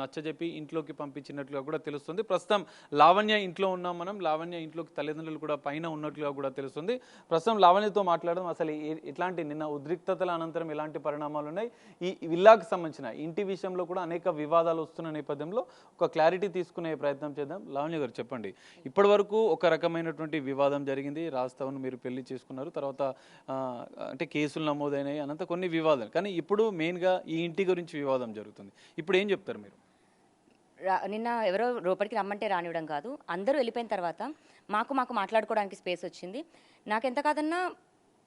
నచ్చజెప్పి ఇంట్లోకి పంపించినట్లుగా కూడా తెలుస్తుంది. ప్రస్తుతం లావణ్య ఇంట్లో ఉన్నాం మనం. లావణ్య ఇంట్లోకి తల్లిదండ్రులు కూడా పైన ఉన్నట్లుగా కూడా తెలుస్తుంది. ప్రస్తుతం లావణ్యతో మాట్లాడడం అసలు ఇట్లాంటి నిన్న ఉద్రిక్తతల అనంతరం ఎలాంటి పరిణామాలు ఉన్నాయి, ఈ విల్లాకు సంబంధించిన ఇంటి విషయంలో కూడా అనేక వివాదాలు వస్తున్న నేపథ్యంలో ఒక క్లారిటీ తీసుకునే ప్రయత్నం చేద్దాం. లావణ్య గారు చెప్పండి, ఇప్పటి వరకు ఒక రకమైనటువంటి వివాదం జరిగింది. రాస్తావను మీరు పెళ్లి చేసుకున్నారు, తర్వాత అంటే కేసులు నమోదైనాయి, అనంత కొన్ని వివాదాలు. కానీ ఇప్పుడు మెయిన్గా ఈ ఇంటి గురించి వివాదం జరుగుతుంది. ఇప్పుడు ఏం చెప్తారు మీరు? నిన్న ఎవరో లోపలికి రమ్మంటే రానివ్వడం కాదు, అందరూ వెళ్ళిపోయిన తర్వాత మాకు మాట్లాడుకోవడానికి స్పేస్ వచ్చింది. నాకెంత కాదన్నా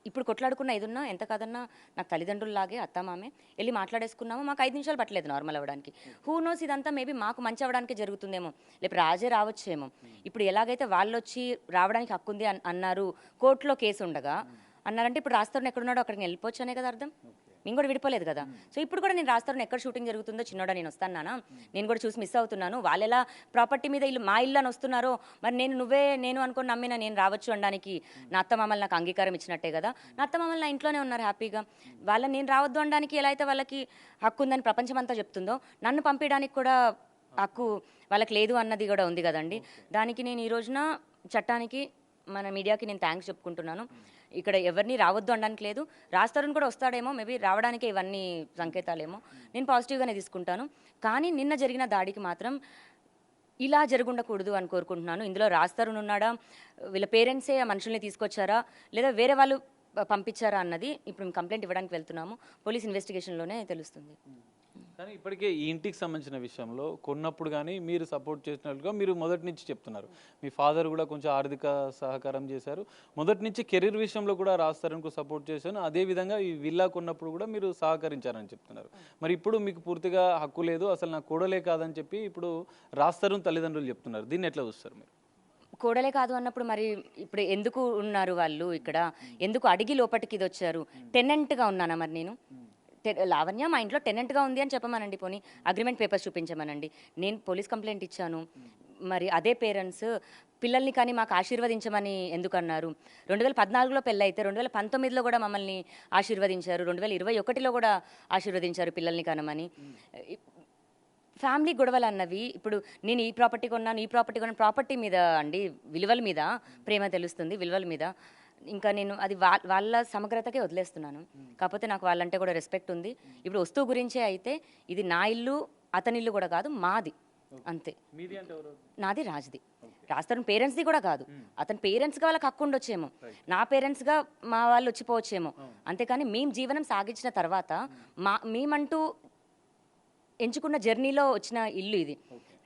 ఇప్పుడు కొట్లాడుకున్న ఏదున్నా ఎంత కాదన్నా నాకు తల్లిదండ్రుల్లాగే అత్తమామే వెళ్ళి మాట్లాడేసుకున్నాము. మాకు 5 నిమిషాలు పట్టలేదు నార్మల్ అవ్వడానికి. హూ నోస్ ఇదంతా మేబీ మాకు మంచి అవ్వడానికి జరుగుతుందేమో, లేకపోతే రాజే రావచ్చేమో. ఇప్పుడు ఎలాగైతే వాళ్ళు వచ్చి రావడానికి హక్కు ఉంది అన్నారు, కోర్టులో కేసు ఉండగా అన్నారంటే ఇప్పుడు రాస్తారుని ఎక్కడున్నాడో అక్కడికి వెళ్ళిపోవచ్చు అనే కదా అర్థం. నేను కూడా విడిపోలేదు కదా. సో ఇప్పుడు కూడా నేను రాస్తాను ఎక్కడ షూటింగ్ జరుగుతుందో, చిన్నోడా నేను వస్తాను నాన్న, నేను కూడా చూసి మిస్ అవుతున్నాను, వాళ్ళు ఎలా ప్రాపర్టీ మీద ఇల్లు మా ఇల్లు అని వస్తున్నారో, మరి నేను అనుకుని నమ్మినా నేను రావచ్చు అనడానికి నా అత్తమామలు నాకు అంగీకారం ఇచ్చినట్టే కదా. నా అత్తమామలు నా ఇంట్లోనే ఉన్నారు హ్యాపీగా. వాళ్ళని నేను రావద్దు అనడానికి ఎలా అయితే వాళ్ళకి హక్కు ఉందని ప్రపంచం అంతా చెప్తుందో, నన్ను పంపించడానికి కూడా హక్కు వాళ్ళకి లేదు అన్నది కూడా ఉంది కదండి. దానికి నేను ఈ రోజున చట్టానికి మన మీడియాకి నేను థ్యాంక్స్ చెప్పుకుంటున్నాను. ఇక్కడ ఎవరిని రావద్దు అనడానికి లేదు. రాస్తారని కూడా వస్తాడేమో, మేబీ రావడానికే ఇవన్నీ సంకేతాలేమో. నేను పాజిటివ్గానే తీసుకుంటాను. కానీ నిన్న జరిగిన దాడికి మాత్రం ఇలా జరుగుండకూడదు అని కోరుకుంటున్నాను. ఇందులో రాస్తారని ఉన్నాడా, వీళ్ళ పేరెంట్సే ఆ మనుషుల్ని తీసుకొచ్చారా, లేదా వేరే వాళ్ళు పంపించారా అన్నది ఇప్పుడు మేము కంప్లైంట్ ఇవ్వడానికి వెళ్తున్నాము. పోలీస్ ఇన్వెస్టిగేషన్లోనే తెలుస్తుంది. కానీ ఇప్పటికే ఈ ఇంటికి సంబంధించిన విషయంలో కొన్నప్పుడు కానీ మీరు సపోర్ట్ చేసినట్లుగా మీరు మొదటి నుంచి చెప్తున్నారు. మీ ఫాదర్ కూడా కొంచెం ఆర్థిక సహకారం చేశారు. మొదటి నుంచి కెరీర్ విషయంలో కూడా రాస్తారని సపోర్ట్ చేశాను. అదేవిధంగా ఈ విల్లా కొన్నప్పుడు కూడా మీరు సహకరించారని చెప్తున్నారు. మరి ఇప్పుడు మీకు పూర్తిగా హక్కు లేదు, అసలు నాకు కూడలే కాదని చెప్పి ఇప్పుడు రాస్తారని తల్లిదండ్రులు చెప్తున్నారు. దీన్ని ఎట్లా చూస్తారు మీరు? కోడలే కాదు అన్నప్పుడు మరి ఇప్పుడు ఎందుకు ఉన్నారు వాళ్ళు ఇక్కడ, ఎందుకు అడిగి లోపలికి ఇది వచ్చారు? టెనెంట్గా ఉన్నానా మరి నేను? లావణ్య మా ఇంట్లో టెనెంట్గా ఉంది అని చెప్పమనండి, పోనీ అగ్రిమెంట్ పేపర్స్ చూపించమనండి. నేను పోలీస్ కంప్లైంట్ ఇచ్చాను. మరి అదే పేరెంట్స్ పిల్లల్ని కానీ మాకు ఆశీర్వదించమని ఎందుకు అన్నారు? 2014లో పెళ్ళైతే 2019లో కూడా మమ్మల్ని ఆశీర్వదించారు, 2021లో కూడా ఆశీర్వదించారు పిల్లల్ని కనమని. ఫ్యామిలీ గొడవలు అన్నవి ఇప్పుడు నేను ఈ ప్రాపర్టీ కొన్నాను ప్రాపర్టీ మీద అండి, విలువల మీద ప్రేమ తెలుస్తుంది, విలువల మీద. ఇంకా నేను అది వాళ్ళ సమగ్రతకే వదిలేస్తున్నాను. కాకపోతే నాకు వాళ్ళంటే కూడా రెస్పెక్ట్ ఉంది. ఇప్పుడు వస్తువు గురించే అయితే ఇది నా ఇల్లు, అతని ఇల్లు కూడా కాదు, మాది అంతే. నాది రాజ్ది. రాస్తాను పేరెంట్స్ది కూడా కాదు. అతని పేరెంట్స్గా వాళ్ళకి హక్కు ఉండొచ్చేమో, నా పేరెంట్స్గా మా వాళ్ళు వచ్చిపోవచ్చేమో. అంతేకాని మేము జీవనం సాగించిన తర్వాత మేమంటూ ఎంచుకున్న జర్నీలో వచ్చిన ఇల్లు ఇది.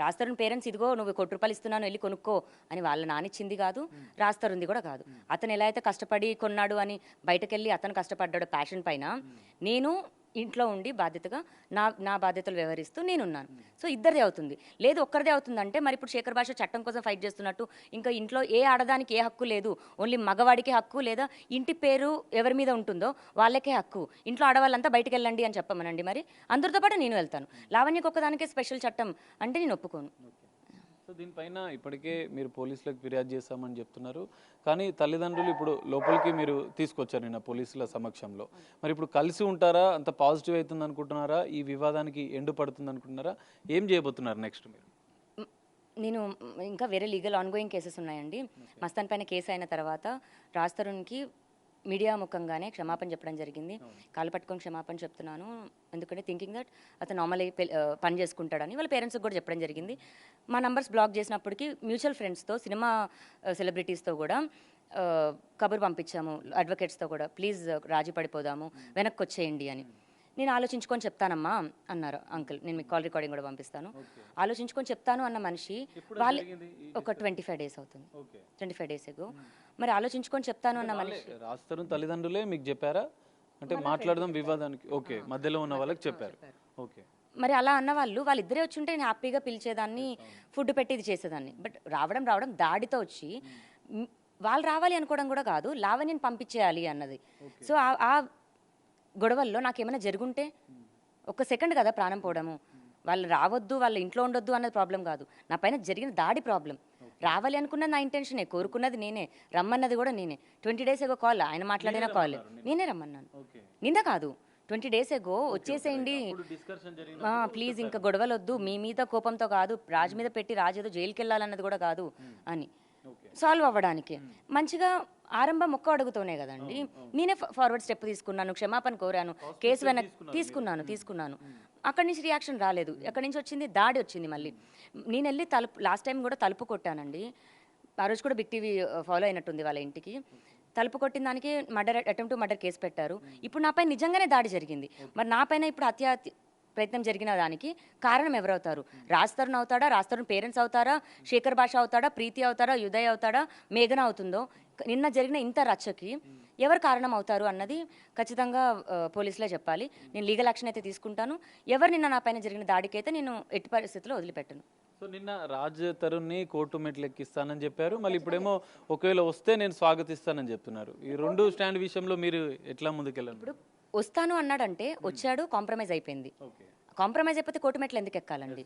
రాస్తారుని పేరెంట్స్ ఇదిగో నువ్వు ₹1 ఇస్తున్నాను వెళ్ళి కొనుక్కో అని వాళ్ళ నానిచ్చింది కాదు, రాస్తారుంది కూడా కాదు. అతను ఎలా అయితే కష్టపడి కొన్నాడు అని బయటకెళ్ళి అతను కష్టపడ్డాడు ప్యాషన్ పైన, నేను ఇంట్లో ఉండి బాధ్యతగా నా బాధ్యతలు వ్యవహరిస్తూ నేనున్నాను. సో ఇద్దరిదే అవుతుంది. లేదు ఒక్కరిదే అవుతుందంటే మరి ఇప్పుడు శేఖర్ భాష చట్టం కోసం ఫైట్ చేస్తున్నట్టు ఇంకా ఇంట్లో ఏ ఆడదానికి ఏ హక్కు లేదు, ఓన్లీ మగవాడికే హక్కు, లేదా ఇంటి పేరు ఎవరి మీద ఉంటుందో వాళ్ళకే హక్కు, ఇంట్లో ఆడవాళ్ళంతా బయటకు వెళ్ళండి అని చెప్పమనండి. మరి అందరితో పాటు నేను వెళ్తాను. లావణ్యకు ఒక్కదానికే స్పెషల్ చట్టం అంటే నేను ఒప్పుకోను. సో దీనిపైన ఇప్పటికే మీరు పోలీసులకు ఫిర్యాదు చేస్తామని చెప్తున్నారు. కానీ తల్లిదండ్రులు ఇప్పుడు లోపలికి మీరు తీసుకొచ్చారు నిన్న పోలీసుల సమక్షంలో. మరి ఇప్పుడు కలిసి ఉంటారా? అంత పాజిటివ్ అవుతుంది అనుకుంటున్నారా? ఈ వివాదానికి ఎండు పడుతుంది అనుకుంటున్నారా? ఏం చేయబోతున్నారు నెక్స్ట్ మీరు? నేను ఇంకా వేరే లీగల్ ఆన్గోయింగ్ కేసెస్ ఉన్నాయండి. మస్తాన్ పైన కేసు అయిన తర్వాత రాస్తారునికి మీడియా ముఖంగానే క్షమాపణ చెప్పడం జరిగింది. కాలు పట్టుకొని క్షమాపణ చెప్తున్నాను, ఎందుకంటే థింకింగ్ దట్ అతను నార్మల్ పని చేసుకుంటాడని వాళ్ళ పేరెంట్స్కి కూడా చెప్పడం జరిగింది. మా నంబర్స్ బ్లాక్ చేసినప్పటికీ మ్యూచువల్ ఫ్రెండ్స్తో, సినిమా సెలబ్రిటీస్తో కూడా కబురు పంపించాము, అడ్వకేట్స్తో కూడా, ప్లీజ్ రాజీ పడిపోదాము, వెనక్కి వచ్చేయండి అని. నేను ఆలోచించుకొని చెప్తానమ్మా అన్నారు అంకుల్. నేను మీకు కాల్ రికార్డింగ్ కూడా పంపిస్తాను. ఆలోచించుకొని చెప్తాను అన్న మనిషి వాళ్ళు ఒక 25 days అవుతుంది, 25 days ఎగో. మరి ఆలోచించుకొని చెప్తాను అన్న మనిషి రాస్తారు తల్లిదండ్రులే మీకు చెప్పారా? అంటే మాట్లాడదాం వివాదానికి ఓకే మధ్యలో ఉన్న వాళ్ళకి చెప్పారు. ఓకే, మరి అలా అన్న వాళ్ళిద్దరే వచ్చి ఉంటే నేను హ్యాపీగా పిలిచేదాన్ని, ఫుడ్ పెట్టి ఇది చేసేదాన్ని. బట్ రావడం దాడితో వచ్చి వాళ్ళు రావాలి అనుకోవడం కూడా కాదు, లావణ్యని పంపించేయాలి అన్నది. సో ఆ గొడవల్లో నాకేమైనా జరుగుంటే ఒక్క సెకండ్ కదా ప్రాణం పోవడము. వాళ్ళు రావద్దు, వాళ్ళ ఇంట్లో ఉండొద్దు అన్నది ప్రాబ్లం కాదు, నా పైన జరిగిన దాడి ప్రాబ్లం. రావాలి అనుకున్నది నా ఇంటెన్షనే, కోరుకున్నది నేనే, రమ్మన్నది కూడా నేనే. 20 days కాల్, ఆయన మాట్లాడిన కాల్ నేనే రమ్మన్నాను. నిన్న కాదు, 20 days ఎగో వచ్చేసేయండి, డిస్కషన్ ప్లీజ్ ఇంకా గొడవలు వద్దు, మీ మీద కోపంతో కాదు, రాజు మీద పెట్టి రాజు ఏదో జైలుకి వెళ్ళాలన్నది కూడా కాదు అని సాల్వ్ అవ్వడానికి మంచిగా ఆరంభం ఒక్క అడుగుతోనే కదండి. నేనే ఫార్వర్డ్ స్టెప్ తీసుకున్నాను, క్షమాపణ కోరాను, కేసు వెనక్కి తీసుకున్నాను. అక్కడి నుంచి రియాక్షన్ రాలేదు. అక్కడి నుంచి వచ్చింది దాడి వచ్చింది. మళ్ళీ నేను వెళ్ళి లాస్ట్ టైం కూడా తలుపు కొట్టానండి. ఆ రోజు కూడా బిగ్ టీవీ ఫాలో అయినట్టుంది వాళ్ళ ఇంటికి. తలుపు కొట్టిన దానికి అటెంప్ట్ టు మర్డర్ కేసు పెట్టారు. ఇప్పుడు నాపై నిజంగానే దాడి జరిగింది. మరి నాపైన ఇప్పుడు హత్య ప్రయత్నం జరిగిన దానికి కారణం ఎవరవుతారు? రాజ్ తరుణ్ అవుతాడా, రాజ్ తరుణ్ పేరెంట్స్ అవుతారా, శేఖర్ భాష అవుతాడా, ప్రీతి అవుతారా, ఉదయ్ అవుతాడా, మేఘన అవుతుందో? నిన్న జరిగిన ఇంత రచ్చకి ఎవరు కారణం అవుతారు అన్నది ఖచ్చితంగా పోలీసులే చెప్పాలి. నేను లీగల్ యాక్షన్ అయితే తీసుకుంటాను. ఎవరు నిన్న నా పైన జరిగిన దాడికైతే నేను ఎట్టి పరిస్థితుల్లో వదిలిపెట్టను. సో నిన్న రాజ్ తరుణ్ని కోర్టు మెట్లు ఎక్కిస్తానని చెప్పారు, మళ్ళీ ఇప్పుడేమో ఒకవేళ వస్తే నేను స్వాగతిస్తానని చెప్తున్నారు. ఈ రెండు స్టాండ్ విషయంలో మీరు ఎట్లా ముందుకెళ్ళారు? ఇప్పుడు వస్తాను అన్నాడంటే వచ్చాడు, కాంప్రమైజ్ అయిపోయింది. కాంప్రమైజ్ అయిపోతే కోర్టు మెట్లు ఎందుకు ఎక్కాలండి?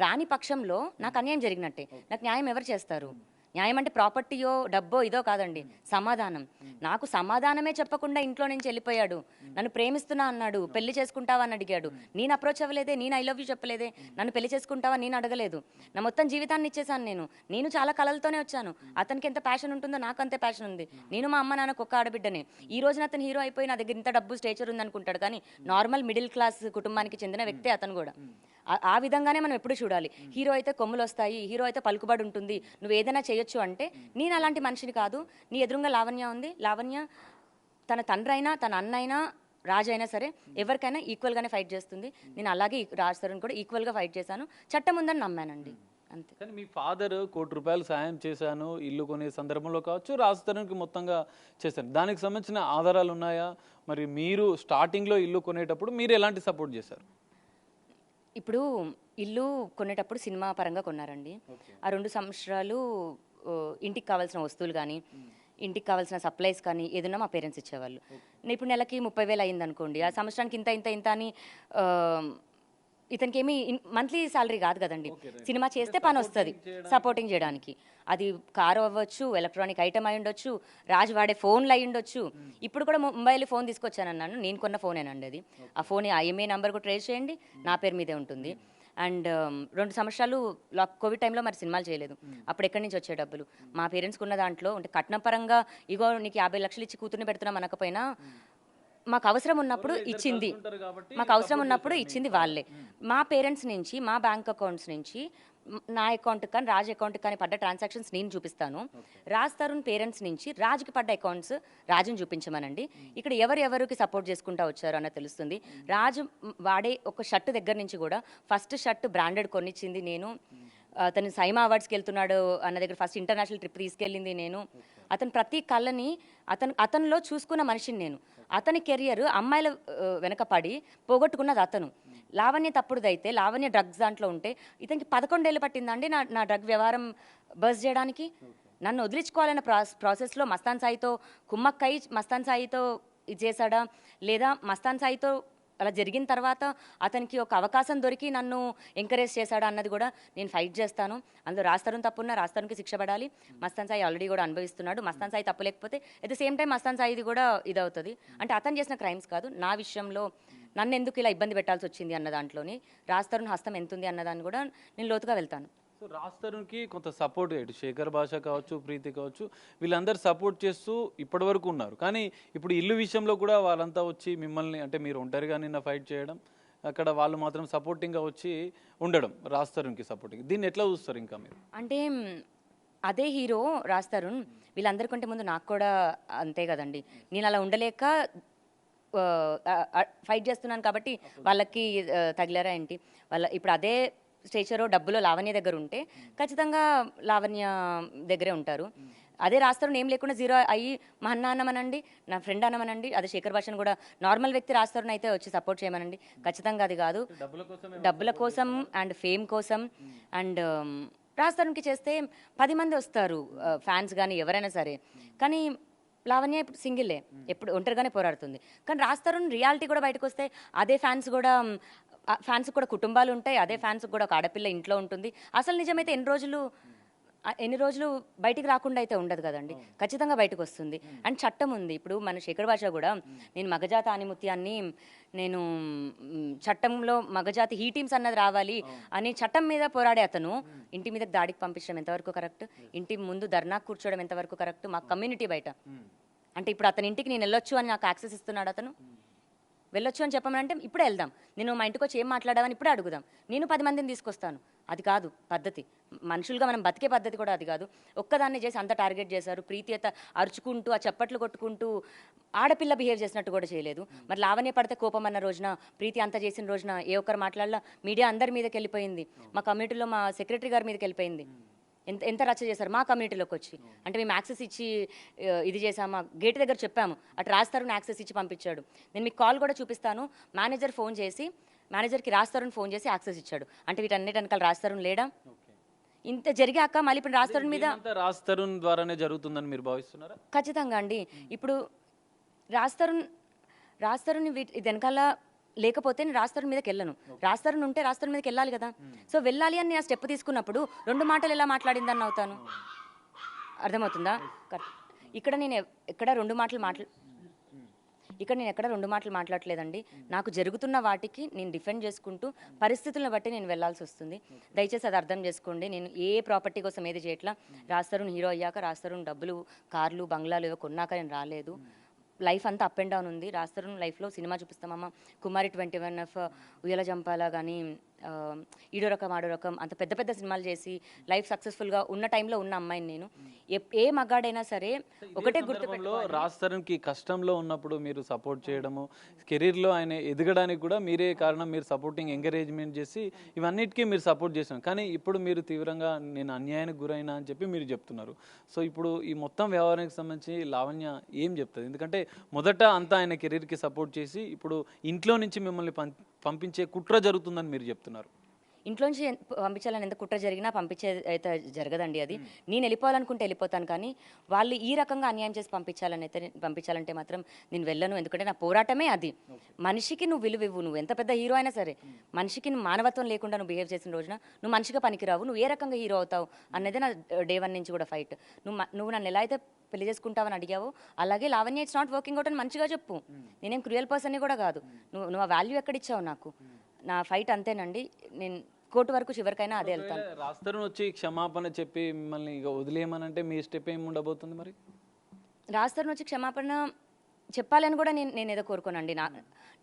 రాని పక్షంలో నాకు అన్యాయం జరిగినట్టే. నాకు న్యాయం ఎవరు చేస్తారు? న్యాయం అంటే ప్రాపర్టీయో డబ్బో ఇదో కాదండి, సమాధానం. నాకు సమాధానమే చెప్పకుండా ఇంట్లో నుంచి వెళ్ళిపోయాడు. నన్ను ప్రేమిస్తున్నా అన్నాడు, పెళ్లి చేసుకుంటావా అని అడిగాడు. నేను అప్రోచ్ అవ్వలేదే, నేను ఐ లవ్ యూ చెప్పలేదే. నన్ను పెళ్లి చేసుకుంటావా నేను అడగలేదు. నా మొత్తం జీవితాన్ని ఇచ్చేసాను. నేను చాలా కళలతోనే వచ్చాను. అతనికి ఎంత ప్యాషన్ ఉంటుందో నాకు అంతే ప్యాషన్ ఉంది. నేను మా అమ్మ నాన్నకు ఒక్క ఆడబిడ్డనే. ఈ రోజున అతను హీరో అయిపోయి నా దగ్గర ఇంత డబ్బు స్టేచర్ ఉంది అనుకుంటాడు, కానీ నార్మల్ మిడిల్ క్లాస్ కుటుంబానికి చెందిన వ్యక్తి అతను కూడా. ఆ విధంగానే మనం ఎప్పుడు చూడాలి. హీరో అయితే కొమ్ములు వస్తాయి, హీరో అయితే పలుకుబడి ఉంటుంది, నువ్వు ఏదైనా చేయొచ్చు అంటే నేను అలాంటి మనిషిని కాదు. నీ ఎదురుగా లావణ్య ఉంది. లావణ్య తన తండ్రి అయినా, తన అన్న అయినా, రాజు అయినా సరే ఎవరికైనా ఈక్వల్గానే ఫైట్ చేస్తుంది. నేను అలాగే రాజ్ తరుణ్ కూడా ఈక్వల్గా ఫైట్ చేశాను. చట్టం ఉందని నమ్మానండి, అంతే. కానీ మీ ఫాదర్ ₹1 కోటి సాయం చేశాను ఇల్లు కొనే సందర్భంలో కావచ్చు, రాజ్ తరుణ్కి మొత్తంగా చేశాను, దానికి సంబంధించిన ఆధారాలు ఉన్నాయా? మరి మీరు స్టార్టింగ్లో ఇల్లు కొనేటప్పుడు మీరు ఎలాంటి సపోర్ట్ చేశారు? ఇప్పుడు ఇల్లు కొనేటప్పుడు సినిమా పరంగా కొన్నారండి. ఆ 2 సంవత్సరాలు ఇంటికి కావాల్సిన వస్తువులు కానీ, ఇంటికి కావాల్సిన సప్లైస్ కానీ ఏదైనా మా పేరెంట్స్ ఇచ్చేవాళ్ళు. ఇప్పుడు నెలకి 30,000 అయింది అనుకోండి, ఆ సంవత్సరానికి ఇంత అని ఇతనికి ఏమి మంత్లీ శాలరీ కాదు కదండి. సినిమా చేస్తే పని వస్తుంది సపోర్టింగ్ చేయడానికి. అది కారు అవ్వచ్చు, ఎలక్ట్రానిక్ ఐటమ్ అయి ఉండొచ్చు, రాజు వాడే ఫోన్లు అయి ఉండొచ్చు. ఇప్పుడు కూడా ముంబైలో ఫోన్ తీసుకొచ్చానన్నాను, నేను కొన్న ఫోనేనండి అది. ఆ ఫోన్ ఐఎంఏ నెంబర్ కూడా ట్రేస్ చేయండి, నా పేరు మీదే ఉంటుంది. అండ్ 2 సంవత్సరాలు కోవిడ్ టైంలో మరి సినిమాలు చేయలేదు. అప్పుడు ఎక్కడి నుంచి వచ్చే డబ్బులు? మా పేరెంట్స్కి ఉన్న దాంట్లో అంటే కట్నం పరంగా ఇగో నీకు 50 లక్షలు ఇచ్చి కూతుర్ని పెడుతున్నాం అనకపోయినా మాకు అవసరం ఉన్నప్పుడు ఇచ్చింది వాళ్ళే. మా పేరెంట్స్ నుంచి, మా బ్యాంక్ అకౌంట్స్ నుంచి నా అకౌంట్ కానీ రాజ్ అకౌంట్ కానీ పడ్డ ట్రాన్సాక్షన్స్ నేను చూపిస్తాను. రాజ్ తరుణ్ పేరెంట్స్ నుంచి రాజుకి పడ్డ అకౌంట్స్ రాజుని చూపించమనండి. ఇక్కడ ఎవరికి సపోర్ట్ చేసుకుంటా వచ్చారు అన్న తెలుస్తుంది. రాజు వాడే ఒక షర్ట్ దగ్గర నుంచి కూడా ఫస్ట్ షర్ట్ బ్రాండెడ్ కొనిచ్చింది నేను. అతను సైమా అవార్డ్స్కి వెళ్తున్నాడు అన్న దగ్గర ఫస్ట్ ఇంటర్నేషనల్ ట్రిప్ తీసుకెళ్ళింది నేను. అతను ప్రతి కళ్ళని అతనిలో చూసుకున్న మనిషిని నేను. అతని కెరియర్ అమ్మాయిల వెనక పడి పోగొట్టుకున్నది అతను. లావణ్య తప్పుడుదైతే, లావణ్య డ్రగ్స్ దాంట్లో ఉంటే ఇతనికి 11 ఏళ్ళు పట్టిందండి నా డ్రగ్ వ్యవహారం బస్ చేయడానికి. నన్ను వదిలించుకోవాలన్న ప్రాసెస్లో మస్తాన్ సాయితో కుమ్మక్కై మస్తాన్ సాయితో ఇది చేశాడా, లేదా మస్తాన్ సాయితో అలా జరిగిన తర్వాత అతనికి ఒక అవకాశం దొరికి నన్ను ఎంకరేజ్ చేశాడా అన్నది కూడా నేను ఫైట్ చేస్తాను. అందులో రాజ్ తరుణ్ తప్పున్నా రాజ్ తరుణ్కి శిక్ష పడాలి. మస్తాన్ సాయి ఆల్రెడీ కూడా అనుభవిస్తున్నాడు. మస్తాన్ సాయి తప్పు లేకపోతే at the same time Mastan సాయిది కూడా ఇదవుతుంది. అంటే అతను చేసిన క్రైమ్స్ కాదు, నా విషయంలో నన్ను ఎందుకు ఇలా ఇబ్బంది పెట్టాల్సి వచ్చింది అన్న దాంట్లోని రాజ్ తరుణ్ హస్తం ఎంత ఉంది అన్నదాన్ని కూడా నేను లోతుగా వెళ్తాను. సో రాజ్ తరుణ్కి కొంత సపోర్ట్ ఇటు శేఖర్ భాష కావచ్చు, ప్రీతి కావచ్చు, వీళ్ళందరూ సపోర్ట్ చేస్తూ ఇప్పటి వరకు ఉన్నారు. కానీ ఇప్పుడు ఇల్లు విషయంలో కూడా వాళ్ళంతా వచ్చి మిమ్మల్ని, అంటే మీరు ఒంటరిగా నిన్న ఫైట్ చేయడం, అక్కడ వాళ్ళు మాత్రం సపోర్టింగ్గా వచ్చి ఉండడం, రాజ్ తరుణ్కి సపోర్టింగ్, దీన్ని ఎట్లా చూస్తారు ఇంకా మీరు? అంటే అదే హీరో రాజ్ తరుణ్ వీళ్ళందరికంటే ముందు నాకు కూడా అంతే కదండి. నేను అలా ఉండలేక ఫైట్ చేస్తున్నాను కాబట్టి వాళ్ళకి తగిలారా ఏంటి? ఇప్పుడు అదే స్టేచరో డబ్బులో లావణ్య దగ్గర ఉంటే ఖచ్చితంగా లావణ్య దగ్గరే ఉంటారు. అదే రాజ్ తరుణ్ ఏం లేకుండా జీరో అయ్యి మా అన్న అన్నమనండి, నా ఫ్రెండ్ అన్నమనండి, అదే శేఖర్ భాషను కూడా నార్మల్ వ్యక్తి రాజ్ తరుణ్ అయితే వచ్చి సపోర్ట్ చేయమనండి. ఖచ్చితంగా అది కాదు, డబ్బుల కోసం అండ్ ఫేమ్ కోసం. అండ్ రాజ్ తరుణ్కి చేస్తే 10 మంది వస్తారు ఫ్యాన్స్ కానీ ఎవరైనా సరే. కానీ లావణ్య ఇప్పుడు సింగిలే, ఎప్పుడు ఒంటరిగానే పోరాడుతుంది. కానీ రాజ్ తరుణ్ రియాలిటీ కూడా బయటకు వస్తే అదే ఫ్యాన్స్ కూడా కుటుంబాలు ఉంటాయి, అదే ఫ్యాన్స్ కూడా ఒక ఆడపిల్ల ఇంట్లో ఉంటుంది. అసలు నిజమైతే ఎన్ని రోజులు ఎన్ని రోజులు బయటికి రాకుండా అయితే ఉండదు కదండి, ఖచ్చితంగా బయటకు వస్తుంది. అండ్ చట్టం ఉంది. ఇప్పుడు మన శేఖర్ భాష కూడా నేను మగజాత ఆనిముత్యాన్ని నేను చట్టంలో మగజాతి హీ టీమ్స్ అన్నది రావాలి అని చట్టం మీద పోరాడే అతను ఇంటి మీద దాడికి పంపించడం ఎంతవరకు కరెక్ట్? ఇంటి ముందు ధర్నా కూర్చోవడం ఎంతవరకు కరెక్ట్? మా కమ్యూనిటీ బయట అంటే ఇప్పుడు అతని ఇంటికి నేను వెళ్ళొచ్చు అని నాకు యాక్సెస్ ఇస్తున్నాడు అతను. వెళ్ళొచ్చు అని చెప్పమనంటే ఇప్పుడే వెళ్దాం, నేను మా ఇంటికి వచ్చి ఏం మాట్లాడామని ఇప్పుడే అడుగుదాం, నేను 10 మందిని తీసుకొస్తాను. అది కాదు పద్ధతి. మనుషులుగా మనం బతికే పద్ధతి కూడా అది కాదు. ఒక్కదాన్ని చేసి అంత టార్గెట్ చేశారు. ప్రీతి అరుచుకుంటూ ఆ చప్పట్లు కొట్టుకుంటూ ఆడపిల్ల బిహేవ్ చేసినట్టు కూడా చేయలేదు. మరి లావణ్య పడితే కోపం అన్న రోజున, ప్రీతి అంత చేసిన రోజున ఏ ఒక్కరు మాట్లాడలా? మీడియా అందరి మీదకి వెళ్ళిపోయింది, మా కమ్యూనిటీలో మా సెక్రటరీ గారి మీదకి వెళ్ళిపోయింది. ఎంత రచ్చ చేశారు మా కమ్యూనిటీలోకి వచ్చి. అంటే మేము యాక్సెస్ ఇచ్చి ఇది చేసామా? గేట్ దగ్గర చెప్పాము, అటు రాస్తారుని యాక్సెస్ ఇచ్చి పంపించాడు. నేను మీకు కాల్ కూడా చూపిస్తాను. మేనేజర్ ఫోన్ చేసి, మేనేజర్కి రాస్తారుని ఫోన్ చేసి యాక్సెస్ ఇచ్చాడు. అంటే వీటన్నిటి వెనకాల రాస్తారుని లేడా? ఇంత జరిగాక మళ్ళీ ఇప్పుడు రాస్తారుని మీద రాస్తారుని ద్వారానే జరుగుతుందని మీరు భావిస్తున్నారా? ఖచ్చితంగా అండి. ఇప్పుడు రాస్తారుని ఇది వెనకాల లేకపోతే నేను రాస్తారుని మీదకి వెళ్ళను. రాస్తారుని ఉంటే రాస్తారుని మీదకి వెళ్ళాలి కదా. సో వెళ్ళాలి అని ఆ స్టెప్ తీసుకున్నప్పుడు 2 మాటలు ఎలా మాట్లాడిందని అవుతాను? అర్థమవుతుందా? ఇక్కడ నేను ఎక్కడ 2 మాటలు మాట్లాడలేదండి. నాకు జరుగుతున్న వాటికి నేను డిఫెండ్ చేసుకుంటూ పరిస్థితులను బట్టి నేను వెళ్లాల్సి వస్తుంది. దయచేసి అది అర్థం చేసుకోండి. నేను ఏ ప్రాపర్టీ కోసం ఏది చేయట్లా. రాస్తారుని హీరో అయ్యాక, రాస్తారుని డబ్బులు, కార్లు, బంగ్లాలు ఏవో కొన్నాక నేను రాలేదు. లైఫ్ అంతా అప్ అండ్ డౌన్ ఉంది. రాస్తారుని లైఫ్లో సినిమా చూపిస్తామమ్మ, కుమారి 21F, ఉయ్యాల జంపాల కానీ, ఈడో రకం ఆడో రకం, అంత పెద్ద పెద్ద సినిమాలు చేసి లైఫ్ సక్సెస్ఫుల్గా ఉన్న టైంలో ఉన్న అమ్మాయిని నేను. ఏ మగాడైనా సరే ఒకటే గుర్తుపెట్టుకోవాలి. రాస్తారుకి కష్టంలో ఉన్నప్పుడు మీరు సపోర్ట్ చేయడము, కెరీర్లో ఆయన ఎదగడానికి కూడా మీరే కారణం. మీరు సపోర్టింగ్ ఎంకరేజ్మెంట్ చేసి ఇవన్నిటికీ మీరు సపోర్ట్ చేశారు. కానీ ఇప్పుడు మీరు తీవ్రంగా నేను అన్యాయానికి గురైనా అని చెప్పి మీరు చెప్తున్నారు. సో ఇప్పుడు ఈ మొత్తం వ్యవహారానికి సంబంధించి లావణ్య ఏం చెప్తుంది? ఎందుకంటే మొదట అంతా ఆయన కెరీర్కి సపోర్ట్ చేసి ఇప్పుడు ఇంట్లో నుంచి మిమ్మల్ని పంపించే కుట్ర జరుగుతుందని మీరు చెప్తున్నారు. ఇంట్లోంచి పంపించాలని ఎంత కుట్ర జరిగినా పంపించే అయితే జరగదండి. అది నేను వెళ్ళిపోవాలనుకుంటే వెళ్ళిపోతాను. కానీ వాళ్ళు ఈ రకంగా అన్యాయం చేసి పంపించాలంటే మాత్రం నేను వెళ్ళను. ఎందుకంటే నా పోరాటమే అది. మనిషికి నువ్వు విలువ ఇవ్వు. నువ్వు ఎంత పెద్ద హీరో అయినా సరే, మనిషికి మానవత్వం లేకుండా నువ్వు బిహేవ్ చేసిన రోజున నువ్వు మనిషిగా పనికిరావు. నువ్వు ఏ రకంగా హీరో అవుతావు అన్నదే నా డే 1 నుంచి కూడా ఫైట్. నువ్వు నన్ను ఎలా అయితే పెళ్లి చేసుకుంటావని అడిగావు, అలాగే Lavanya it's not working out అని మంచిగా చెప్పు. నేనేం క్రూయల్ పర్సన్ని కూడా కాదు. నువ్వు ఆ వాల్యూ ఎక్కడిచ్చావు నాకు? నా ఫైట్ అంతేనండి. నేను కోర్టు వరకు చివరికైనా అదే వెళ్తాను. రాస్తారుని వచ్చి క్షమాపణ చెప్పి మిమ్మల్ని ఇక వదిలేయమనంటే మీ స్టెప్ ఏమి ఉండబోతుంది? మరి రాస్తారుని వచ్చి క్షమాపణ చెప్పాలని కూడా నేను ఏదో కోరుకోనండి.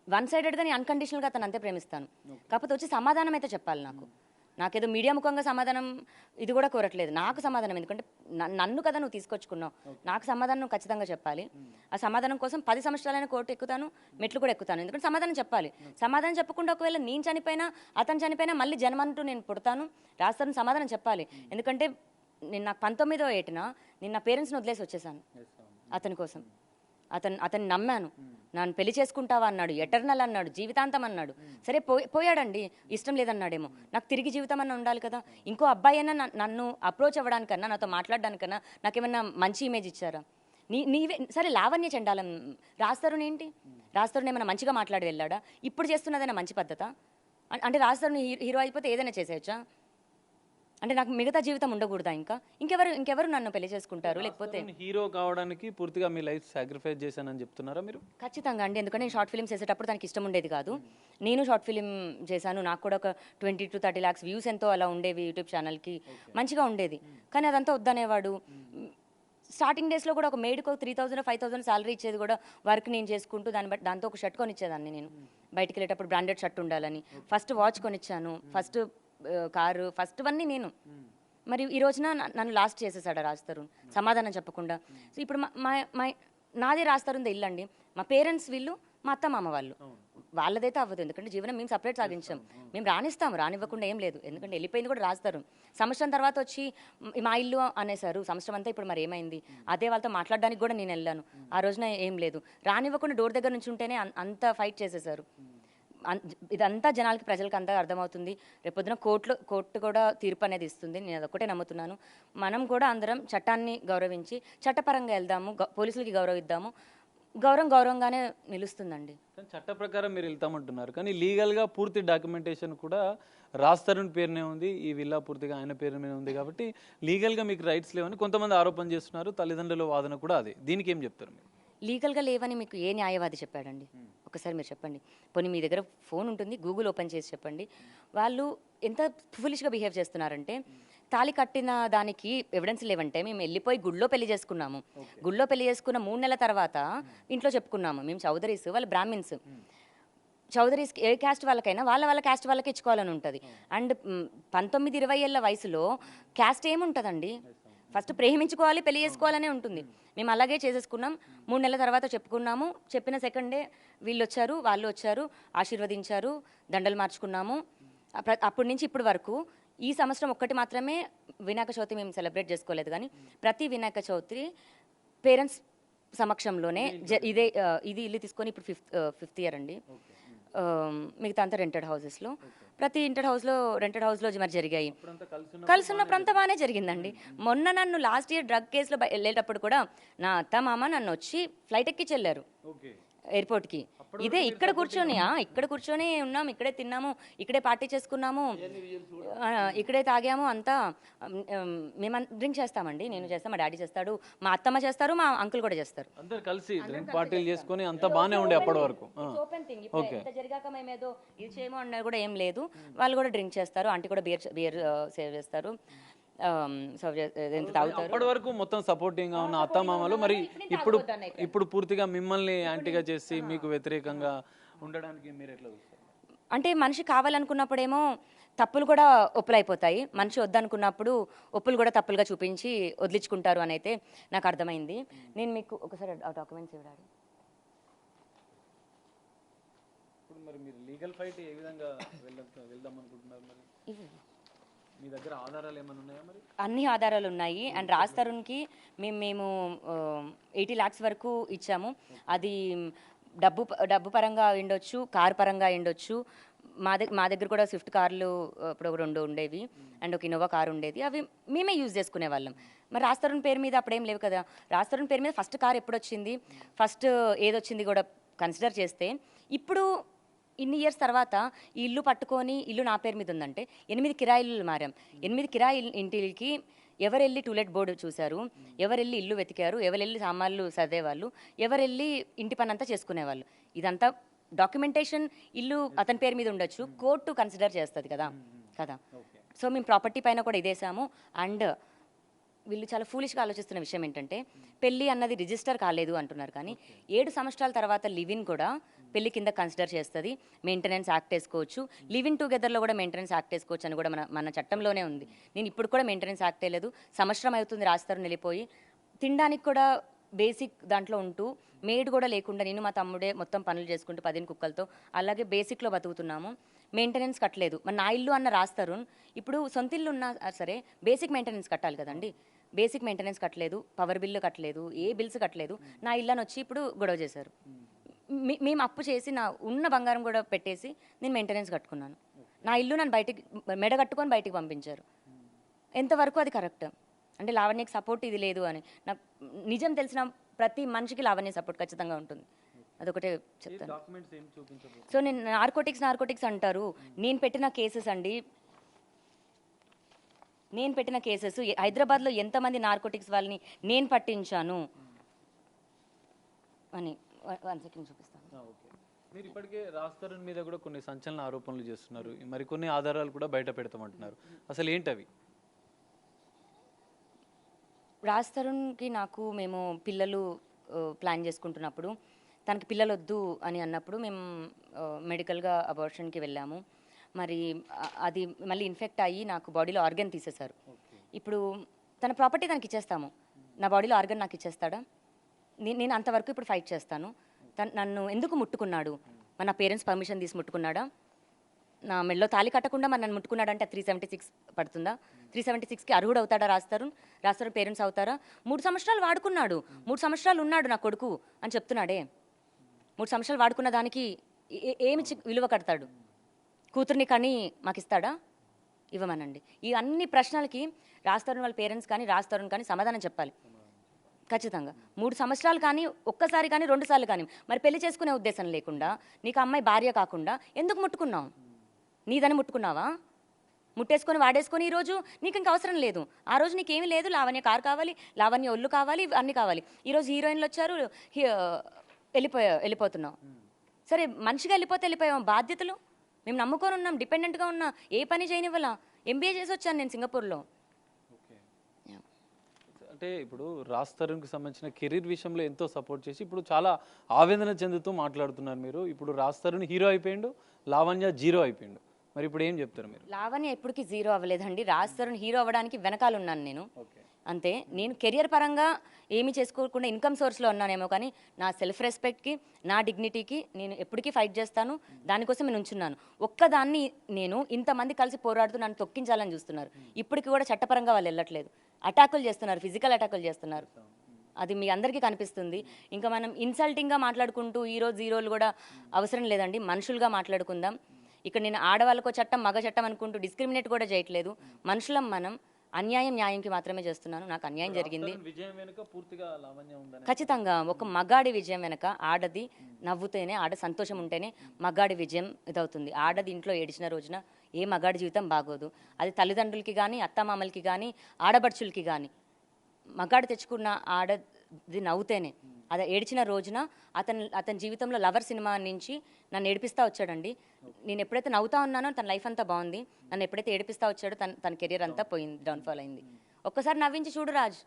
1 సైడెడ్గా నేను అన్కండిషనల్గా అతను అంతే ప్రేమిస్తాను. కాకపోతే వచ్చి సమాధానం అయితే చెప్పాలి. నాకేదో మీడియా ముఖంగా సమాధానం ఇది కూడా కోరట్లేదు. నాకు సమాధానం, ఎందుకంటే నన్ను కదా నువ్వు తీసుకొచ్చుకున్నావు, నాకు సమాధానం నువ్వు ఖచ్చితంగా చెప్పాలి. ఆ సమాధానం కోసం 10 సంవత్సరాలైన కోర్టు ఎక్కుతాను, మెట్లు కూడా ఎక్కుతాను. ఎందుకంటే సమాధానం చెప్పాలి. సమాధానం చెప్పకుండా ఒకవేళ నేను చనిపోయినా అతను చనిపోయినా మళ్ళీ జన్మంటూ నేను పుడతాను. రాస్తాను సమాధానం చెప్పాలి. ఎందుకంటే నాకు 19వ ఏటన నేను నా పేరెంట్స్ని వదిలేసి వచ్చేసాను అతని కోసం. అతన్ని నమ్మాను. నన్ను పెళ్లి చేసుకుంటావా అన్నాడు, ఎటర్నల్ అన్నాడు, జీవితాంతం అన్నాడు. సరే పోయాడండి, ఇష్టం లేదన్నాడేమో. నాకు తిరిగి జీవితం అన్న ఉండాలి కదా. ఇంకో అబ్బాయి అయినా నన్ను అప్రోచ్ అవ్వడానికన్నా, నాతో మాట్లాడడానికన్నా నాకేమన్నా మంచి ఇమేజ్ ఇచ్చారా? నీవే సరే. లావణ్య చండాలం, రాస్తారుని ఏంటి? రాస్తారుని ఏమైనా మంచిగా మాట్లాడి వెళ్ళాడా? ఇప్పుడు చేస్తున్నదైనా మంచి పద్ధత? అంటే రాస్తారుని హీరో అయిపోతే ఏదైనా చేసేయచ్చా? అంటే నాకు మిగతా జీవితం ఉండకూడదా? ఇంకెవరు నన్ను పెళ్లి చేసుకుంటారు? లేకపోతే హీరో కావడానికి పూర్తిగా మీ లైఫ్ సాక్రిఫైస్ చేశానని చెప్తున్నారా మీరు? ఖచ్చితంగా అండి. ఎందుకంటే నేను షార్ట్ ఫిల్మ్స్ చేసేటప్పుడు తనకి ఇష్టం ఉండేది కాదు. నేను షార్ట్ ఫిల్మ్ చేశాను. నాకు కూడా ఒక 20 to 30 lakhs వ్యూస్ ఎంతో అలా ఉండేవి యూట్యూబ్ ఛానల్కి. మంచిగా ఉండేది. కానీ అదంతా వద్దనేవాడు. స్టార్టింగ్ డేస్లో కూడా ఒక మేడ్కి 3,000 5,000 శాలరీ ఇచ్చేది కూడా వర్క్ నేను చేసుకుంటూ దాంతో ఒక షర్ట్ కొనిచ్చేదాన్ని. నేను బయటికి వెళ్ళేటప్పుడు బ్రాండెడ్ షర్ట్ ఉండాలని ఫస్ట్ వాచ్ కొనిచ్చాను, ఫస్ట్ కారు, ఫస్ట్ వన్నీ నేను. మరి ఈ రోజున నన్ను లాస్ట్ చేసేసాడు రాస్తారు సమాధానం చెప్పకుండా. సో ఇప్పుడు నాదే రాస్తారుంది ఇల్లు అండి. మా పేరెంట్స్ వీళ్ళు, మా అత్త మామ వాళ్ళు, వాళ్ళదైతే అవ్వదు. ఎందుకంటే జీవనం మేము సపరేట్ సాగించాం. మేము రానివ్వకుండా ఏం లేదు. ఎందుకంటే వెళ్ళిపోయింది కూడా రాస్తారు. సంవత్సరం తర్వాత వచ్చి మా ఇల్లు అనేసారు. సంవత్సరం అంతా ఇప్పుడు మరి ఏమైంది? అదే వాళ్ళతో మాట్లాడడానికి కూడా నేను వెళ్ళాను. ఆ రోజున ఏం లేదు. రానివ్వకుండా డోర్ దగ్గర నుంచి ఉంటేనే అంత ఫైట్ చేసేసారు. ఇదంతా జనాలకి, ప్రజలకు అంతా అర్థమవుతుంది. రేపొద్దున కోర్టు కూడా తీర్పు అనేది ఇస్తుంది. నేను అదొక్కటే నమ్ముతున్నాను. మనం కూడా అందరం చట్టాన్ని గౌరవించి చట్టపరంగా వెళ్దాము, పోలీసులకి గౌరవిద్దాము. గౌరవంగానే నిలుస్తుందండి. చట్ట ప్రకారం మీరు వెళ్తామంటున్నారు, కానీ లీగల్గా పూర్తి డాక్యుమెంటేషన్ కూడా రాజ్ తరుణ్ పేరునే ఉంది, ఈ విల్లా పూర్తిగా ఆయన పేరు మీద ఉంది కాబట్టి లీగల్గా మీకు రైట్స్ లేవని కొంతమంది ఆరోపణ చేస్తున్నారు. తల్లిదండ్రుల వాదన కూడా అదే. దీనికి ఏం చెప్తారు మీరు? లీగల్గా లేవని మీకు ఏ న్యాయవాది చెప్పాడండి? ఒకసారి మీరు చెప్పండి. పోనీ మీ దగ్గర ఫోన్ ఉంటుంది, గూగుల్ ఓపెన్ చేసి చెప్పండి. వాళ్ళు ఎంత ఫులిష్గా బిహేవ్ చేస్తున్నారంటే, తాళి కట్టిన దానికి ఎవిడెన్స్ లేవంటే మేము వెళ్ళిపోయి గుళ్ళో పెళ్లి చేసుకున్నాము. గుళ్ళో పెళ్లి చేసుకున్న 3 నెలల తర్వాత ఇంట్లో చెప్పుకున్నాము. మేము చౌదరీస్, వాళ్ళు బ్రాహ్మిన్స్. చౌదరీస్ ఏ క్యాస్ట్ వాళ్ళకైనా వాళ్ళ క్యాస్ట్ వాళ్ళకి ఇచ్చుకోవాలని ఉంటుంది. అండ్ 19-20 ఏళ్ళ వయసులో క్యాస్ట్ ఏముంటుందండి? ఫస్ట్ ప్రేమించుకోవాలి, పెళ్లి చేసుకోవాలనే ఉంటుంది. మేము అలాగే చేసేసుకున్నాం. 3 నెలల తర్వాత చెప్పుకున్నాము. చెప్పిన సెకండే వీళ్ళు వచ్చారు, వాళ్ళు వచ్చారు, ఆశీర్వదించారు, దండలు మార్చుకున్నాము. అప్పటి నుంచి ఇప్పటి వరకు ఈ సంవత్సరం ఒక్కటి మాత్రమే వినాయక చవితి మేము సెలబ్రేట్ చేసుకోలేదు, కానీ ప్రతి వినాయక చవితి పేరెంట్స్ సమక్షంలోనే ఇది ఇల్లు తీసుకొని ఇప్పుడు ఫిఫ్త్ ఇయర్ అండి. మిగతా అంతా రెంటెడ్ హౌసెస్లో, ప్రతి రెంటెడ్ హౌస్లో మరి జరిగాయి. కలిసి ఉన్నప్పుడు అంతా బాగానే జరిగిందండి. మొన్న నన్ను లాస్ట్ ఇయర్ డ్రగ్ కేసులో వెళ్ళేటప్పుడు కూడా నా అత్త మామ నన్ను వచ్చి ఫ్లైట్ ఎక్కించి వెళ్ళారు ఎయిర్పోర్ట్కి. ఇదే ఇక్కడ కూర్చొని ఉన్నాం, ఇక్కడే తిన్నాము, ఇక్కడే పార్టీ చేసుకున్నాము, ఇక్కడే తాగాము అంతా. మేము డ్రింక్ చేస్తామండి. నేను చేస్తాను, మా డాడీ చేస్తాడు, మా అత్తమ్మ చేస్తారు, మా అంకుల్ కూడా చేస్తారు. అందరు కలిసి డ్రింక్ పార్టీలు చేసుకొని అంతా బాగానే ఉండే అప్పటి వరకు. Open thing. ఇంత జరిగాక మేమేదో ఇది చేయమో అన్నది కూడా ఏం లేదు. వాళ్ళు కూడా డ్రింక్ చేస్తారు, ఆంటీ కూడా బియర్ సేవ్ చేస్తారు, అప్పటి వరకు మొత్తం సపోర్టింగ్ గా ఉన్న అత్తమామలు మరి ఇప్పుడు పూర్తిగా మిమ్మల్ని యాంటీగా చేసి మీకు వ్యతిరేకంగా ఉండడానికి మీరు ఎట్లా చూస్తారు? అంటే మనిషి కావాలనుకున్నప్పుడేమో తప్పులు కూడా ఒప్పులైపోతాయి, మనిషి వద్దనుకున్నప్పుడు ఒప్పులు కూడా తప్పులుగా చూపించి వదిలించుకుంటారు అని అయితే నాకు అర్థమైంది. నేను మీకు ఒకసారి ఆ డాక్యుమెంట్స్ ఇవ్వడాడు. ఇప్పుడు మరి మీరు లీగల్ ఫైట్ ఏ విధంగా వెళ్దాం అనుకుంటున్నారు? మరి మీ దగ్గర ఆధారాలు ఏమైనా ఉన్నాయా? మరి అన్ని ఆధారాలు ఉన్నాయి. అండ్ రాజ్ తరుణ్కి మేము 80 lakhs వరకు ఇచ్చాము. అది డబ్బు పరంగా ఉండొచ్చు, కార్ పరంగా ఉండొచ్చు. మా దగ్గర కూడా స్విఫ్ట్ కార్లు ఇప్పుడు 2 ఉండేవి అండ్ ఒక ఇన్నోవా కార్ ఉండేది. అవి మేమే యూజ్ చేసుకునే వాళ్ళం. మరి రాజ్ తరుణ్ పేరు మీద అప్పుడేం లేవు కదా. రాజ్ తరుణ్ పేరు మీద ఫస్ట్ కార్ ఎప్పుడు వచ్చింది, ఫస్ట్ ఏదొచ్చింది కూడా కన్సిడర్ చేస్తే, ఇప్పుడు ఇన్ని ఇయర్స్ తర్వాత ఈ ఇల్లు పట్టుకొని ఇల్లు నా పేరు మీద ఉందంటే 8 కిరాయిలు మారాం. 8 కిరాయి ఇంటికి ఎవరెళ్ళి టూలెట్ బోర్డు చూశారు, ఎవరెళ్ళి ఇల్లు వెతికారు, ఎవరెళ్ళి సామాన్లు సర్దేవాళ్ళు, ఎవరెళ్ళి ఇంటి పని అంతా చేసుకునేవాళ్ళు. ఇదంతా డాక్యుమెంటేషన్. ఇల్లు అతని పేరు మీద ఉండొచ్చు, కోర్టు కన్సిడర్ చేస్తుంది కదా. సో మేము ప్రాపర్టీ పైన కూడా ఇదేసాము. అండ్ వీళ్ళు చాలా ఫూలిష్గా ఆలోచిస్తున్న విషయం ఏంటంటే, పెళ్ళి అన్నది రిజిస్టర్ కాలేదు అంటున్నారు, కానీ 7 సంవత్సరాల తర్వాత లివ్-ఇన్ కూడా పెళ్లి కింద కన్సిడర్ చేస్తుంది. మెయింటెనెన్స్ యాక్ట్ వేసుకోవచ్చు, లివ్-ఇన్ టుగెదర్లో కూడా మెయింటెనెన్స్ యాక్ట్ వేసుకోవచ్చు అని కూడా మన చట్టంలోనే ఉంది. నేను ఇప్పుడు కూడా మెయింటెనెన్స్ యాక్ట్ లేదు. సంవత్సరం అవుతుంది రాస్తారు వెళ్ళిపోయి. తినడానికి కూడా బేసిక్ దాంట్లో ఉంటూ, మేడ్ కూడా లేకుండా నేను మా తమ్ముడే మొత్తం పనులు చేసుకుంటూ 10 కుక్కలతో అలాగే బేసిక్లో బతుకుతున్నాము. మెయింటెనెన్స్ కట్టలేదు. మరి నా ఇల్లు అన్న రాస్తారు, ఇప్పుడు సొంత ఇల్లు ఉన్నా సరే బేసిక్ మెయింటెనెన్స్ కట్టాలి కదండి. బేసిక్ మెయింటెనెన్స్ కట్టలేదు, పవర్ బిల్లు కట్టలేదు, ఏ బిల్స్ కట్టలేదు. నా ఇల్లని వచ్చి ఇప్పుడు గొడవ చేశారు. మేము అప్పు చేసి నా ఉన్న బంగారం కూడా పెట్టేసి నేను మెయింటెనెన్స్ కట్టుకున్నాను. నా ఇల్లు నన్ను బయటికి మెడ కట్టుకొని బయటికి పంపించారు. ఎంతవరకు అది కరెక్ట్? అంటే లావణ్యకి సపోర్ట్ ఇది లేదు అని నాకు నిజం తెలిసిన ప్రతి మనిషికి లావణ్య సపోర్ట్ ఖచ్చితంగా ఉంటుంది. అదొకటే చెప్తాను. సో నేను నార్కోటిక్స్ అంటారు. నేను పెట్టిన కేసెస్ అండి, నేను పెట్టిన కేసెస్ హైదరాబాద్లో ఎంతమంది నార్కోటిక్స్ వాళ్ళని నేను పట్టించాను అని 1 సెకండ్ చూపిస్తాను. మీరు ఇప్పటికే రాజ్ తరుణ్ మీద కూడా కొన్ని సంచలన ఆరోపణలు చేస్తున్నారు, మరికొన్ని ఆధారాలు కూడా బయట పెడతామంటున్నారు. అసలు ఏంటవి? రాజ్ తరుణ్కి నాకు మేము పిల్లలు ప్లాన్ చేసుకుంటున్నప్పుడు, తనకి పిల్లలు వద్దు అని అన్నప్పుడు మేము మెడికల్గా అబార్షన్కి వెళ్ళాము. మరి అది మళ్ళీ ఇన్ఫెక్ట్ అయ్యి నాకు బాడీలో ఆర్గన్ తీసేశారు. ఇప్పుడు తన ప్రాపర్టీ తనకి ఇచ్చేస్తాము, నా బాడీలో ఆర్గన్ నాకు ఇచ్చేస్తాడా? నేను అంతవరకు ఇప్పుడు ఫైట్ చేస్తాను. నన్ను ఎందుకు ముట్టుకున్నాడు? మరి నా పేరెంట్స్ పర్మిషన్ తీసి ముట్టుకున్నాడా? నా మెడలో తాళి కట్టకుండా మరి నన్ను ముట్టుకున్నాడంటే 376 పడుతుందా? 376కి అర్హుడు అవుతాడా రాజ్ తరుణ్ పేరెంట్స్ అవుతారా? 3 సంవత్సరాలు వాడుకున్నాడు, 3 సంవత్సరాలు ఉన్నాడు నా కొడుకు అని చెప్తున్నాడే. 3 సంవత్సరాలు వాడుకున్న దానికి ఏమి విలువ కడతాడు? కూతుర్ని కానీ మాకు ఇస్తాడా? ఇవ్వమనండి. ఈ అన్ని ప్రశ్నలకి రాజ్ తరుణ్ వాళ్ళ పేరెంట్స్ కానీ రాజ్ తరుణ్ కానీ సమాధానం చెప్పాలి ఖచ్చితంగా. 3 సంవత్సరాలు కానీ, ఒక్కసారి కానీ, 2 సార్లు కానీ. మరి పెళ్లి చేసుకునే ఉద్దేశం లేకుండా, నీకు అమ్మాయి భార్య కాకుండా ఎందుకు ముట్టుకున్నావు? నీదని ముట్టుకున్నావా? ముట్టేసుకొని వాడేసుకొని ఈ రోజు నీకు ఇంకా అవసరం లేదు. ఆ రోజు నీకేమీ లేదు, లావణ్య కారు కావాలి, లావణ్య ఒళ్ళు కావాలి, అన్నీ కావాలి. ఈరోజు హీరోయిన్లు వచ్చారు, వెళ్ళిపోతున్నావు. సరే మనిషిగా వెళ్ళిపోయాం. బాధ్యతలు మేము నమ్ముకొని ఉన్నాం, డిపెండెంట్గా ఉన్నా, ఏ పని చేయనివ్వాలా. ఎంబీఏ చేసి వచ్చాను నేను సింగపూర్లో. అంటే ఇప్పుడు రాజ్ తరుణ్కి సంబంధించిన కెరీర్ విషయంలో ఎంతో సపోర్ట్ చేసి ఇప్పుడు చాలా ఆవేదన చెందుతూ మాట్లాడుతున్నారు మీరు. ఇప్పుడు రాజ్ తరుణ్ హీరో అయిపోయిండు, లావణ్య జీరో అయిపోయిండు. మరి ఇప్పుడు ఏం చెప్తారు మీరు? లావణ్య ఎప్పటికీ జీరో అవ్వలేదండి. రాజ్ తరుణ్ హీరో అవ్వడానికి వెనకాల ఉన్నాను నేను. ఓకే, అంతే. నేను కెరియర్ పరంగా ఏమీ చేసుకోకుండా ఇన్కమ్ సోర్స్లో ఉన్నానేమో, కానీ నా సెల్ఫ్ రెస్పెక్ట్కి, నా డిగ్నిటీకి నేను ఎప్పటికీ ఫైట్ చేస్తాను. దానికోసం నేను ఉంచున్నాను. ఒక్కదాన్ని నేను ఇంతమంది కలిసి పోరాడుతూ నన్ను తొక్కించాలని చూస్తున్నారు. ఇప్పటికి కూడా చట్టపరంగా వాళ్ళు వెళ్ళట్లేదు. అటాకులు చేస్తున్నారు, ఫిజికల్ అటాకులు చేస్తున్నారు. అది మీ అందరికీ కనిపిస్తుంది. ఇంకా మనం ఇన్సల్టింగ్గా మాట్లాడుకుంటూ ఈరోజు జీరోలు కూడా అవసరం లేదండి. మనుషులుగా మాట్లాడుకుందాం. ఇక్కడ నేను ఆడవాళ్ళకో చట్టం, మగ చట్టం అనుకుంటూ డిస్క్రిమినేట్ కూడా చేయట్లేదు. మనుషులం మనం. అన్యాయం న్యాయంకి మాత్రమే చేస్తున్నాను. నాకు అన్యాయం జరిగింది. ఖచ్చితంగా ఒక మగాడి విజయం వెనక ఆడది నవ్వుతేనే, ఆడ సంతోషం ఉంటేనే మగాడి విజయం ఇదవుతుంది. ఆడది ఇంట్లో ఏడిచిన రోజున ఏ మగాడి జీవితం బాగోదు. అది తల్లిదండ్రులకి కానీ, అత్తమామలకి కానీ, ఆడబడుచులకి కానీ. మగాడు తెచ్చుకున్న ఆడది నవ్వుతేనే, అది ఏడిచిన రోజున అతని జీవితంలో లవర్ సినిమా నుంచి నన్ను ఏడిపిస్తూ వచ్చాడండి. నేను ఎప్పుడైతే నవ్వుతా ఉన్నానో తన లైఫ్ అంతా బాగుంది. నన్ను ఎప్పుడైతే ఏడిపిస్తూ వచ్చాడో తన కెరీర్ అంతా పోయింది, డౌన్ఫాల్ అయింది. ఒక్కసారి నవ్వించి చూడు రాజ్,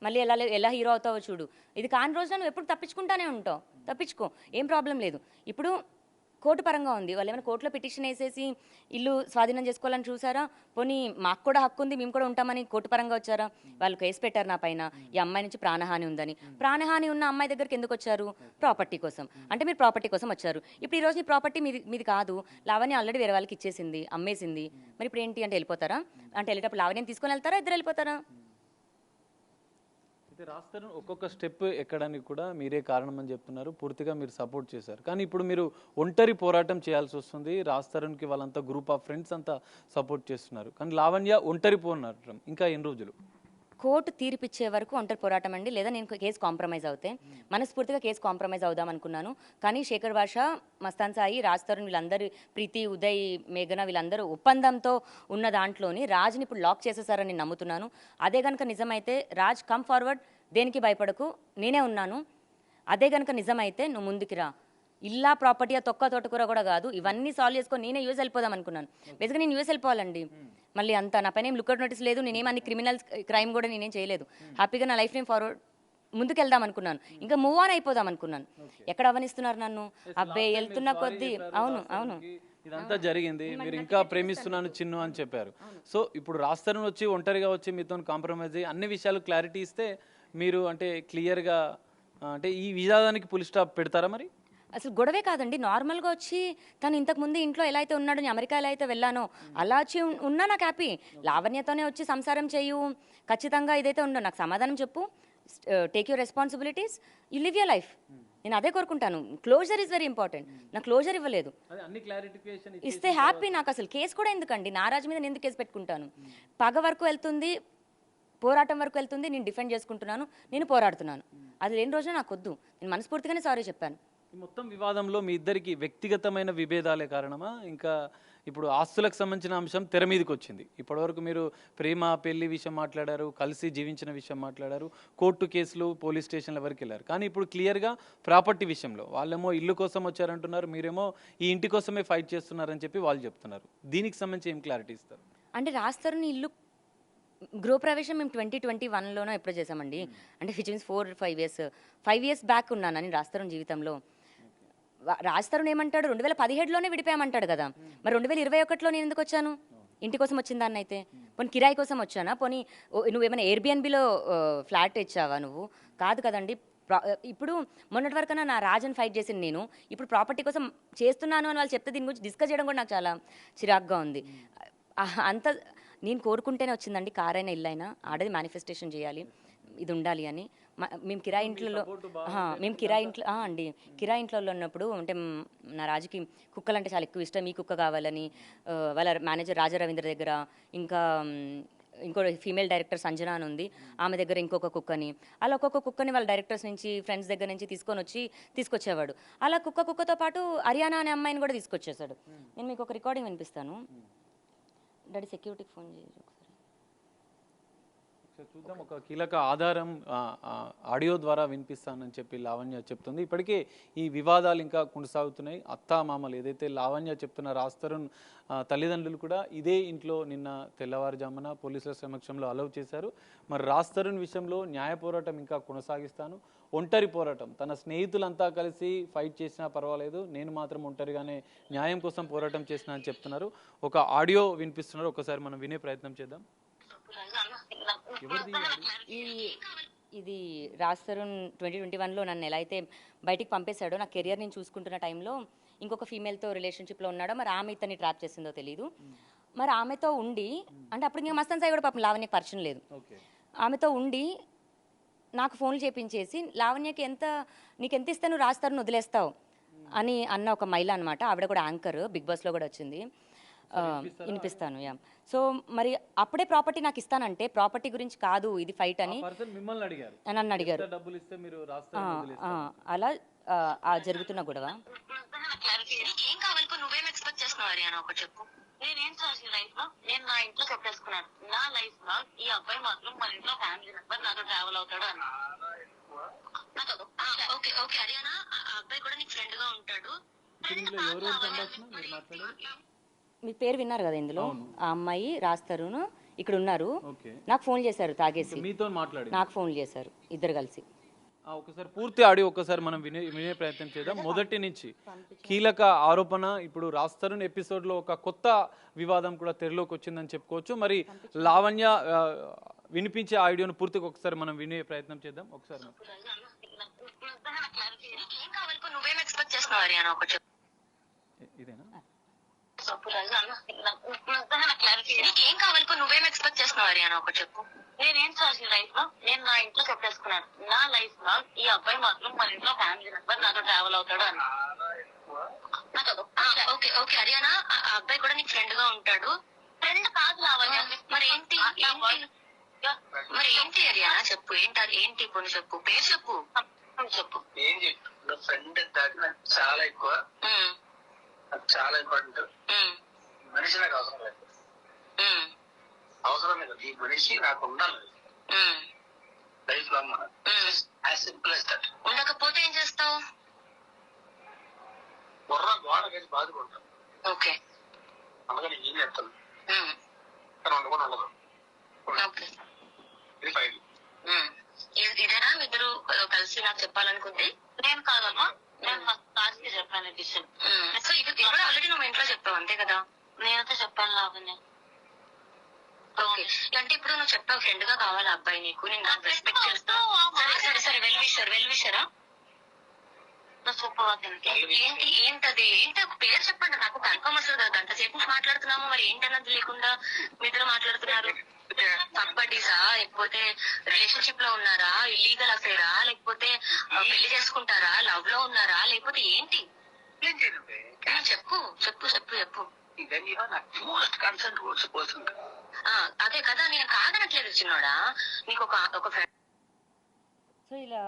మళ్ళీ ఎలా హీరో అవుతావో చూడు. ఇది కాని రోజున నువ్వు ఎప్పుడు తప్పించుకుంటానే ఉంటావు. తప్పించుకో, ఏం ప్రాబ్లం లేదు. ఇప్పుడు కోర్టు పరంగా ఉంది. వాళ్ళు ఏమైనా కోర్టులో పిటిషన్ వేసేసి ఇల్లు స్వాధీనం చేసుకోవాలని చూసారా? పోనీ మాకు కూడా హక్కు ఉంది, మేము కూడా ఉంటామని కోర్టు పరంగా వచ్చారా? వాళ్ళు కేసు పెట్టారు నా పైన, ఈ అమ్మాయి నుంచి ప్రాణహాని ఉందని. ప్రాణహాని ఉన్న అమ్మాయి దగ్గరికి ఎందుకు వచ్చారు? ప్రాపర్టీ కోసం. అంటే మీరు ప్రాపర్టీ కోసం వచ్చారు. ఇప్పుడు ఈ రోజు ఈ ప్రాపర్టీ మీది కాదు, లావణ్య ఆల్రెడీ వేరే వాళ్ళకి ఇచ్చేసింది, అమ్మేసింది. మరి ఇప్పుడు ఏంటి అంటే వెళ్ళిపోతారా? అంటే వెళ్ళేటప్పుడు లావణ్యం తీసుకొని వెళ్తారా, ఇద్దరు వెళ్ళిపోతారా? అయితే రాజ్ తరుణ్ ఒక్కొక్క స్టెప్ ఎక్కడానికి కూడా మీరే కారణం అని చెప్తున్నారు. పూర్తిగా మీరు సపోర్ట్ చేశారు. కానీ ఇప్పుడు మీరు ఒంటరి పోరాటం చేయాల్సి వస్తుంది. రాజ్ తరుణ్కి వాళ్ళంతా గ్రూప్ ఆఫ్ ఫ్రెండ్స్ అంతా సపోర్ట్ చేస్తున్నారు. కానీ లావణ్య ఒంటరి పోరాటం ఇంకా ఎన్ని రోజులు? కోర్టు తీర్పిచ్చే వరకు ఒంటరి పోరాటం అండి. లేదా నేను కేసు కాంప్రమైజ్ అవుతే మనస్ఫూర్తిగా కేసు కాంప్రమైజ్ అవుదాం అనుకున్నాను. కానీ శేఖర్ భాష, మస్తాన్ సాయి, రాజ్ తరుణ్ వీళ్ళందరూ, ప్రీతి, ఉదయ్, మేఘన వీళ్ళందరూ ఒప్పందంతో ఉన్న దాంట్లోని రాజ్ని ఇప్పుడు లాక్ చేసేసారని నేను నమ్ముతున్నాను. అదే కనుక నిజమైతే రాజ్ కమ్ ఫార్వర్డ్, దేనికి భయపడకు, నేనే ఉన్నాను. అదే కనుక నిజమైతే నువ్వు ముందుకి రా. ఇల్లా ప్రాపర్టీగా తోటకూర కూడా కాదు, ఇవన్నీ సాల్వ్ చేసుకొని నేనే యూఎస్ వెళ్ళిపోదాం అనుకున్నాను. బేసిక్గా నేను యూఎస్ వెళ్ళిపోవాలండి. మళ్ళీ అంతా నా పైన ఏం లుక్అవుట్ నోటీస్ లేదు, నేనేమన్ని క్రిమినల్ క్రైమ్ కూడా నేనేం చేయలేదు. హ్యాపీగా నా లైఫ్ నేను ఫార్వర్డ్ ముందుకు వెళ్దాం అనుకున్నాను. ఇంకా మూవ్ ఆన్ అయిపోదాం అనుకున్నాను. ఎక్కడ అవనిస్తున్నారు నన్ను? అబ్బే వెళ్తున్న కొద్దీ. అవును ఇదంతా జరిగింది, మీరు ఇంకా ప్రేమిస్తున్నాను చిన్ను అని చెప్పారు. సో ఇప్పుడు రాజ్ తరుణ్ వచ్చి ఒంటరిగా వచ్చి మీతో కాంప్రమైజ్ అయ్యి అన్ని విషయాలు క్లారిటీ ఇస్తే మీరు అంటే క్లియర్గా అంటే ఈ వివాదానికి పులి స్టాప్ పెడతారా? మరి అసలు గొడవే కాదండి, నార్మల్గా వచ్చి తను ఇంతకుముందు ఇంట్లో ఎలా అయితే ఉన్నాడో, నేను అమెరికా ఎలా అయితే వెళ్ళానో అలా వచ్చి ఉన్నా నాకు హ్యాపీ. లావణ్యతోనే వచ్చి సంసారం చేయు, ఖచ్చితంగా ఇదైతే ఉండవు. నాకు సమాధానం చెప్పు, take your responsibilities, you live your life. నేను అదే కోరుకుంటాను. Closure is very important. నాకు క్లోజర్ ఇవ్వలేదు, ఇస్తే హ్యాపీ. నాకు అసలు కేసు కూడా ఎందుకండి, నా రాజు మీద నేను ఎందుకు కేసు పెట్టుకుంటాను? పగ వరకు వెళ్తుంది, పోరాటం వరకు వెళ్తుంది. నేను డిఫెండ్ చేసుకుంటున్నాను, నేను పోరాడుతున్నాను. అది లేని రోజున నాకు వద్దు. నేను మనస్ఫూర్తిగానే సారీ చెప్పాను. మొత్తం వివాదంలో మీ ఇద్దరికి వ్యక్తిగతమైన విభేదాలే కారణమా? ఇంకా ఇప్పుడు ఆస్తులకు సంబంధించిన అంశం తెర మీదకి వచ్చింది. ఇప్పటివరకు మీరు ప్రేమ, పెళ్లి విషయం మాట్లాడారు, కలిసి జీవించిన విషయం మాట్లాడారు, కోర్టు కేసులు, పోలీస్ స్టేషన్ల వరకు వెళ్ళారు. కానీ ఇప్పుడు క్లియర్గా ప్రాపర్టీ విషయంలో వాళ్ళేమో ఇల్లు కోసం వచ్చారంటున్నారు, మీరేమో ఈ ఇంటి కోసమే ఫైట్ చేస్తున్నారని చెప్పి వాళ్ళు చెప్తున్నారు. దీనికి సంబంధించి ఏం క్లారిటీ ఇస్తారు? అంటే రాజ్ తరుణ్ ఇల్లు గృహప్రవేశం మేము 2021లోనో ఎప్పుడో చేసామండి. అంటే విచ్ మీన్స్ 5 ఇయర్స్ బ్యాక్ ఉన్నాను నేను రాజ్ తరుణ్ జీవితంలో. రాజ్ తరుణ్ ఏమంటాడు, 2017లోనే విడిపోయామంటాడు కదా. మరి 2021లో నేను ఎందుకు వచ్చాను? ఇంటి కోసం వచ్చిన దాన్ని అయితే. పోనీ కిరాయి కోసం వచ్చానా? పోనీ నువ్వేమైనా ఎయిర్బిఎన్బిలో ఫ్లాట్ ఇచ్చావా నువ్వు? కాదు కదండి. ఇప్పుడు మొన్నటి వరకన్నా నా రాజన్ ఫైట్ చేసింది నేను, ఇప్పుడు ప్రాపర్టీ కోసం చేస్తున్నాను అని వాళ్ళు చెప్తే దీని గురించి డిస్కస్ చేయడం కూడా నాకు చాలా చిరాగ్గా ఉంది. అంత నేను కోరుకుంటేనే వచ్చిందండి. కారైనా ఇల్లైనా ఆడది మేనిఫెస్టేషన్ చేయాలి, ఇది ఉండాలి అని. మేము కిరాయి ఇంట్లో అండి కిరాయి ఇంట్లో ఉన్నప్పుడు అంటే నా రాజుకి కుక్కలు అంటే చాలా ఎక్కువ ఇష్టం. ఈ కుక్క కావాలని వాళ్ళ మేనేజర్ రాజా రవీంద్ర దగ్గర, ఇంకా ఇంకో ఫీమేల్ డైరెక్టర్ సంజన అని ఉంది, ఆమె దగ్గర ఇంకొక కుక్కని, అలా ఒక్కొక్క కుక్కని వాళ్ళ డైరెక్టర్స్ నుంచి, ఫ్రెండ్స్ దగ్గర నుంచి తీసుకొచ్చేవాడు. అలా కుక్కతో పాటు హర్యానా అనే అమ్మాయిని కూడా తీసుకొచ్చేసాడు. నేను మీకు ఒక రికార్డింగ్ వినిపిస్తాను. డాడీ సెక్యూరిటీకి ఫోన్ చేయరు ఒకసారి. చూద్దాం. ఒక కీలక ఆధారం ఆడియో ద్వారా వినిపిస్తానని చెప్పి లావణ్య చెప్తుంది. ఇప్పటికే ఈ వివాదాలు ఇంకా కొనసాగుతున్నాయి. అత్తా మామలు ఏదైతే లావణ్య చెప్తున్న రాస్తరుణ్ తల్లిదండ్రులు కూడా ఇదే ఇంట్లో నిన్న తెల్లవారుజామున పోలీసుల సమక్షంలో అలౌ చేశారు. మరి రాస్తరుణ్ విషయంలో న్యాయ పోరాటం ఇంకా కొనసాగిస్తాను, ఒంటరి పోరాటం, తన స్నేహితులంతా కలిసి ఫైట్ చేసినా పర్వాలేదు, నేను మాత్రం ఒంటరిగానే న్యాయం కోసం పోరాటం చేసిన అని చెప్తున్నారు. ఒక ఆడియో వినిపిస్తున్నారు, ఒకసారి మనం వినే ప్రయత్నం చేద్దాం. ఇది రాస్తరుణ్ 2021లో నన్ను ఎలా అయితే బయటికి పంపేశాడో, నా కెరియర్ నేను చూసుకుంటున్న టైంలో ఇంకొక ఫీమేల్తో రిలేషన్షిప్లో ఉన్నాడో, మరి ఆమె ఇతన్ని ట్రాప్ చేసిందో తెలియదు. మరి ఆమెతో ఉండి, అంటే అప్పుడు ఇంకా మస్తాన్ సాయి కూడా పాపం లావణ్యకి పరిచయం లేదు, ఆమెతో ఉండి నాకు ఫోన్లు చేపించేసి లావణ్యకి నీకు ఎంత ఇస్తే నువ్వు రాస్తరుణ్ వదిలేస్తావు అని అన్న ఒక మహిళ అనమాట. ఆవిడ కూడా యాంకర్, బిగ్ బాస్లో కూడా వచ్చింది. వినిపిస్తాను. యా. సో మరి అప్పుడే ప్రాపర్టీ నాకు ఇస్తానంటే ప్రాపర్టీ గురించి కాదు ఇది ఫైట్ అని నన్ను అడిగారు. అలా జరుగుతున్న గొడవ. నేనేం చేసిన లైఫ్ లో నేను నా ఇంట్లో చెప్పేసుకున్నాను, నా లైఫ్ లో ఈ అబ్బాయి మాత్రం మన ఇంట్లో ఫ్యామిలీ మెంబర్ నాతో ట్రావెల్ అవుతాడు అని. ఓకే ఓకే హరియానా, ఆ అబ్బాయి కూడా నీకు ఫ్రెండ్ గా ఉంటాడు. మీ పేరు విన్నారు కదా ఇందులో. ఆ అమ్మాయి రాస్తరును ఇక్కడ ఉన్నారు, నాకు ఫోన్ చేశారు తాగేసి, నాకు ఫోన్ చేశారు ఇద్దరు కలిసి. ఒకసారి పూర్తి ఆడియో ఒకసారి మనం వినే ప్రయత్నం చేద్దాం. మొదటి నుంచి కీలక ఆరోపణ ఇప్పుడు రాస్తరుణ్ ఎపిసోడ్ లో ఒక కొత్త వివాదం కూడా తెరలోకి వచ్చిందని చెప్పుకోవచ్చు. మరి లావణ్య వినిపించే ఆడియోను పూర్తిగా ఒకసారి మనం వినే ప్రయత్నం చేద్దాం. ఒకసారి నువ్వేం ఎక్స్పెక్ట్ చేస్తున్నావు హరియానా? ఒకటి ఇదేనా? నీకేం కావాలి? నువ్వేం ఎక్స్పెక్ట్ చేస్తున్నావు హరియానా? ఒకటి చెప్పు. నేనేం చేసిన లైఫ్ లో నేను నా ఇంట్లో చెప్పేసుకున్నాను, నా లైఫ్ లో ఈ అబ్బాయి మాత్రం మన ఇంట్లో ఫ్యామిలీ మెంబర్ నాతో ట్రావెల్ అవుతాడు అని. ఓకే ఓకే హరియానా, ఆ అబ్బాయి కూడా నీకు ఫ్రెండ్ గా ఉంటాడు. ఫ్రెండ్ కాదు లావణ్య, మరి ఏంటి హరియానా? చెప్పు ఏంటి ఇప్పుడు చెప్పు, పేరు చెప్పు చెప్పు. ఏం చెప్పు, ఫ్రెండ్ నాకు చాలా ఎక్కువ, నాకు చాలా ఇంపార్టెంట్. మనిషి నాకు అవసరం లేదు, అవసరం లేదు, ఈ మనిషి నాకు ఉండాలి లైఫ్ లాంగ్. మనం యాజ్ సింపుల్ యాజ్ దట్. ఉండకపోతే ఏం చేస్తావు? బుర్ర గోడ కలిసి బాధపడతాం. ఓకే, అందుకని ఏం చేస్తాను కానీ ఉండకుండా ఉండదు. ఇది ఫైన్. ఇదేనా ఇద్దరు కలిసి నాకు చెప్పాలనుకుంది? నేను కాదమ్మా, నేను ఫస్ట్ క్లాస్ కి చెప్పాను డిసిషన్. సో ఇది కూడా ఆల్రెడీ నువ్వు ఇంట్లో చెప్పావు అంతే కదా? నేనంతా చెప్పాను లావణ్య. ఓకే, అంటే ఇప్పుడు నువ్వు చెప్పావు ఫ్రెండ్ గా కావాలి అబ్బాయి నీకు, నేను రెస్పెక్ట్ చేస్తాను. సరే సరే వెల్ విషరా ఏంటి ఏంటది ఏంటి ఒక పేరు చెప్పండి నాకు కన్ఫర్మ్ వస్తుంది కదా. గంట సేపు మాట్లాడుతున్నాము, మరి ఏంటన్నది లేకుండా మీ ఇద్దరు మాట్లాడుతున్నారు. పబ్బడ్డీసా, లేకపోతే రిలేషన్షిప్ లో ఉన్నారా, ఇల్లీగల్ అఫేరా, లేకపోతే పెళ్లి చేసుకుంటారా, లవ్ లో ఉన్నారా, లేకపోతే ఏంటి? చెప్పు చెప్పు చెప్పు చెప్పు. అదే కదా, నేను కాదనట్లేదు చిన్నోడా, నీకు ఒక ఫ్రెండ్. సో ఇలా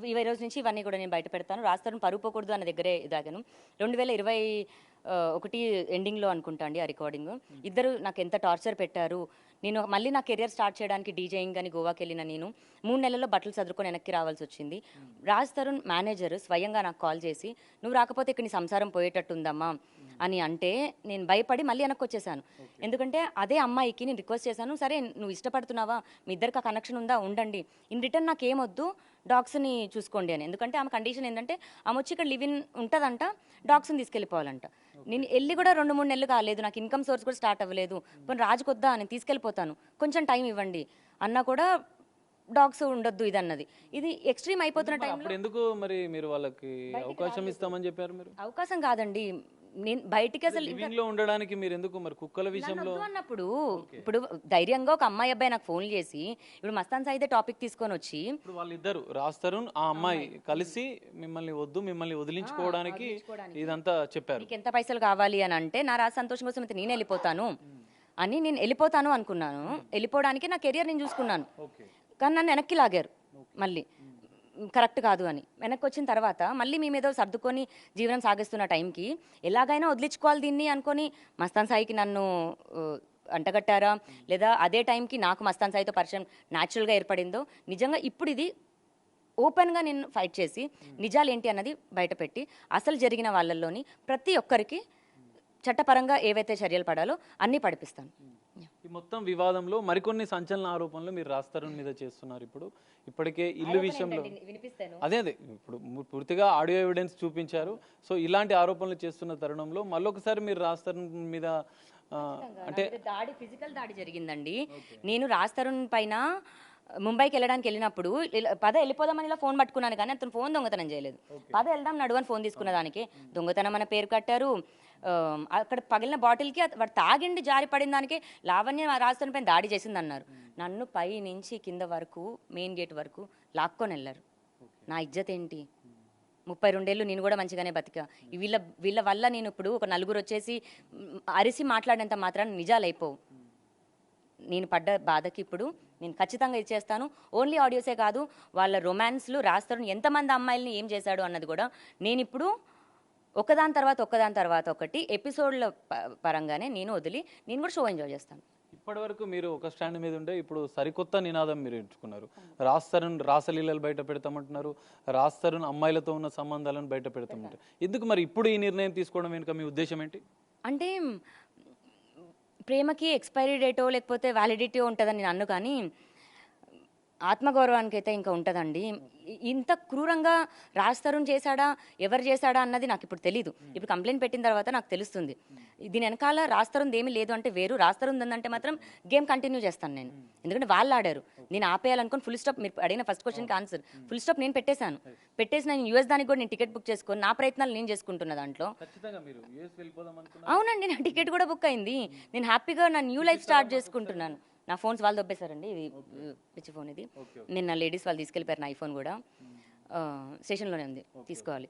ఈ రోజు నుంచి ఇవన్నీ కూడా నేను బయట పెడతాను. రాస్తరుణ్ పరువు పోకూడదు అన్న దగ్గరే ఇదాగాను. 2021 ఎండింగ్లో అనుకుంటా అండి ఆ రికార్డింగ్. ఇద్దరు నాకు ఎంత టార్చర్ పెట్టారు. నేను మళ్ళీ నా కెరియర్ స్టార్ట్ చేయడానికి డీజేయింగ్ అని గోవాకి వెళ్ళిన నేను 3 నెలల్లో బట్టలు చదువుకొని వెనక్కి రావాల్సి వచ్చింది. రాస్తరుణ్ మేనేజర్ స్వయంగా నాకు కాల్ చేసి, నువ్వు రాకపోతే ఇక్కడ నీ సంసారం పోయేటట్టుందమ్మా అని అంటే నేను భయపడి మళ్ళీ వెనక్కి వచ్చేసాను. ఎందుకంటే అదే అమ్మాయికి నేను రిక్వెస్ట్ చేశాను, సరే నువ్వు ఇష్టపడుతున్నావా, మీ ఇద్దరికి ఆ కనెక్షన్ ఉందా, ఉండండి, ఇన్ రిటర్న్ నాకు ఏమొద్దు, డాగ్స్ని చూసుకోండి అని. ఎందుకంటే ఆమె కండిషన్ ఏంటంటే ఆమె వచ్చి ఇక్కడ లివ్ ఇన్ ఉంటుందంట, డాగ్స్ని తీసుకెళ్ళిపోవాలంట. నేను వెళ్ళి కూడా 2-3 నెలలు కాలేదు, నాకు ఇన్కమ్ సోర్స్ కూడా స్టార్ట్ అవ్వలేదు. పోనీ రాజుకొద్దా అని తీసుకెళ్ళిపోతాను, కొంచెం టైం ఇవ్వండి అన్నా కూడా డాగ్స్ ఉండొద్దు ఇది అన్నది. ఇది ఎక్స్ట్రీమ్ అయిపోతున్న టైంలో ఎందుకు మరి మీరు వాళ్ళకి అవకాశం ఇస్తామని చెప్పారు? మీరు అవకాశం కాదండి, నేను బయటికి అసలు లివింగ్ లో ఉండడానికి మీరు ఎందుకు మరి కుక్కల విషయంలో అన్నప్పుడు ఇప్పుడు ధైర్యంగా ఒక అమ్మాయి అబ్బాయి నాకు ఫోన్ చేసి ఇప్పుడు మస్తాన్ సాయిదే టాపిక్ తీసుకొని వచ్చి ఇప్పుడు వాళ్ళిద్దరు రాస్తరుణ్ ఆ అమ్మాయి కలిసి మిమ్మల్ని వదిలించుకోవడానికి ఇదంతా చెప్పారు. నీకు ఎంత పైసలు కావాలి అని అంటే నా రాజు సంతోషం కోసం అయితే నేను వెళ్ళిపోతాను అని నేను వెళ్ళిపోతాను అనుకున్నాను. వెళ్ళిపోవడానికి నా కెరియర్ నేను చూసుకున్నాను, కానీ నన్ను వెనక్కి లాగారు. మళ్ళీ కరెక్ట్ కాదు అని. వెనక్కి వచ్చిన తర్వాత మళ్ళీ మేమేదో సర్దుకొని జీవనం సాగిస్తున్న టైంకి ఎలాగైనా వదిలించుకోవాలి దీన్ని అనుకొని మస్తాన్ సాయికి నన్ను అంటగట్టారా, లేదా అదే టైంకి నాకు మస్తాన్ సాయితో పరిచయం న్యాచురల్గా ఏర్పడిందో, నిజంగా ఇప్పుడు ఇది ఓపెన్గా నేను ఫైట్ చేసి నిజాలు ఏంటి అన్నది బయటపెట్టి అసలు జరిగిన వాళ్ళల్లోని ప్రతి ఒక్కరికి చట్టపరంగా ఏవైతే చర్యలు పడాలో అన్నీ పడిపిస్తాను. ఈ మొత్తం వివాదంలో మరికొన్ని సంచలన ఆరోపణలు మీరు రాస్తారని మీద చేస్తున్నారు. ఇప్పటికే ఇల్లు విషయంలో అదే ఇప్పుడు పూర్తిగా ఆడియో ఎవిడెన్స్ చూపించారు. సో ఇలాంటి ఆరోపణలు చేస్తున్న తరుణంలో మళ్ళొకసారి మీరు రాస్తారు మీద అంటే ఫిజికల్ దాడి జరిగిందండి. నేను రాస్తరుణ్ పైన ముంబైకి వెళ్ళడానికి వెళ్ళినప్పుడు పద వెళ్ళిపోదామని ఇలా ఫోన్ పట్టుకున్నాను, కానీ అతను ఫోన్ దొంగతనం చేయలేదు. పద వెళ్దాం నడువని ఫోన్ తీసుకున్న దానికి దొంగతనం అన్న పేరు కట్టారు. అక్కడ పగిలిన బాటిల్కి వాడు తాగిండి జారి పడిన దానికి లావణ్య రాస్తరుణ్ పైన దాడి చేసింది అన్నారు. నన్ను పై నుంచి కింద వరకు మెయిన్ గేట్ వరకు లాక్కొని వెళ్ళారు. నా ఇజ్జత్ ఏంటి? 32 ఏళ్ళు నేను కూడా మంచిగానే బతికా. వీళ్ళ వల్ల నేను ఇప్పుడు ఒక నలుగురు వచ్చేసి అరిసి మాట్లాడేంత మాత్రాన్ని నిజాలు అయిపోవు. నేను పడ్డ బాధకి ఇప్పుడు నేను ఖచ్చితంగా ఇచ్చేస్తాను. ఓన్లీ ఆడియోసే కాదు, వాళ్ళ రొమాన్స్లు రాస్తారు, ఎంతమంది అమ్మాయిల్ని ఏం చేశాడు అన్నది కూడా నేను ఇప్పుడు ఒకదాని తర్వాత ఒకటి ఎపిసోడ్ల పరంగానే నేను వదిలి నేను కూడా షో ఎంజాయ్ చేస్తాను. ఇప్పటి వరకు మీరు ఒక స్టాండ్ మీద ఉండే ఇప్పుడు సరికొత్త నినాదం మీరు ఎంచుకున్నారు. రాసలీలలు బయట పెడతామంటున్నారు, రాస్తరుణ్ అమ్మాయిలతో ఉన్న సంబంధాలను బయట పెడతామంటారు. ఎందుకు మరి ఇప్పుడు ఈ నిర్ణయం తీసుకోవడం వెనుక మీ ఉద్దేశం ఏంటి? అంటే ప్రేమకి ఎక్స్పైరీ డేటో లేకపోతే వ్యాలిడిటీ ఉంటుందని నేను అన్ను, కానీ ఆత్మగౌరవానికి అయితే ఇంకా ఉంటుందండి. ఇంత క్రూరంగా రాస్తరుణ్ చేశాడా ఎవరు చేశాడా అన్నది నాకు ఇప్పుడు తెలీదు. ఇప్పుడు కంప్లైంట్ పెట్టిన తర్వాత నాకు తెలుస్తుంది. దీని వెనకాల రాస్తరుణ్ ఏమీ లేదు అంటే వేరు, రాస్తరుణ్ ఉందంటే మాత్రం గేమ్ కంటిన్యూ చేస్తాను నేను. ఎందుకంటే వాళ్ళు ఆడారు, నేను ఆపేయాలనుకుని ఫుల్ స్టాప్. మీరు అడిగిన ఫస్ట్ క్వశ్చన్కి ఆన్సర్ ఫుల్ స్టాప్ నేను పెట్టేసి నేను యూఎస్ దానికి కూడా నేను టికెట్ బుక్ చేసుకొని నా ప్రయత్నాలు నేను చేసుకుంటున్నా దాంట్లో. అవునండి, నా టికెట్ కూడా బుక్ అయింది. నేను హ్యాపీగా నా న్యూ లైఫ్ స్టార్ట్ చేసుకుంటున్నాను. నా ఫోన్స్ వాళ్ళు దొబ్బేశారండి, ఇది పిచ్చి ఫోన్ ఇది. నేను నా లేడీస్ వాళ్ళు తీసుకెళ్ళిపోయారు. నా ఐఫోన్ కూడా స్టేషన్లోనే ఉంది, తీసుకోవాలి.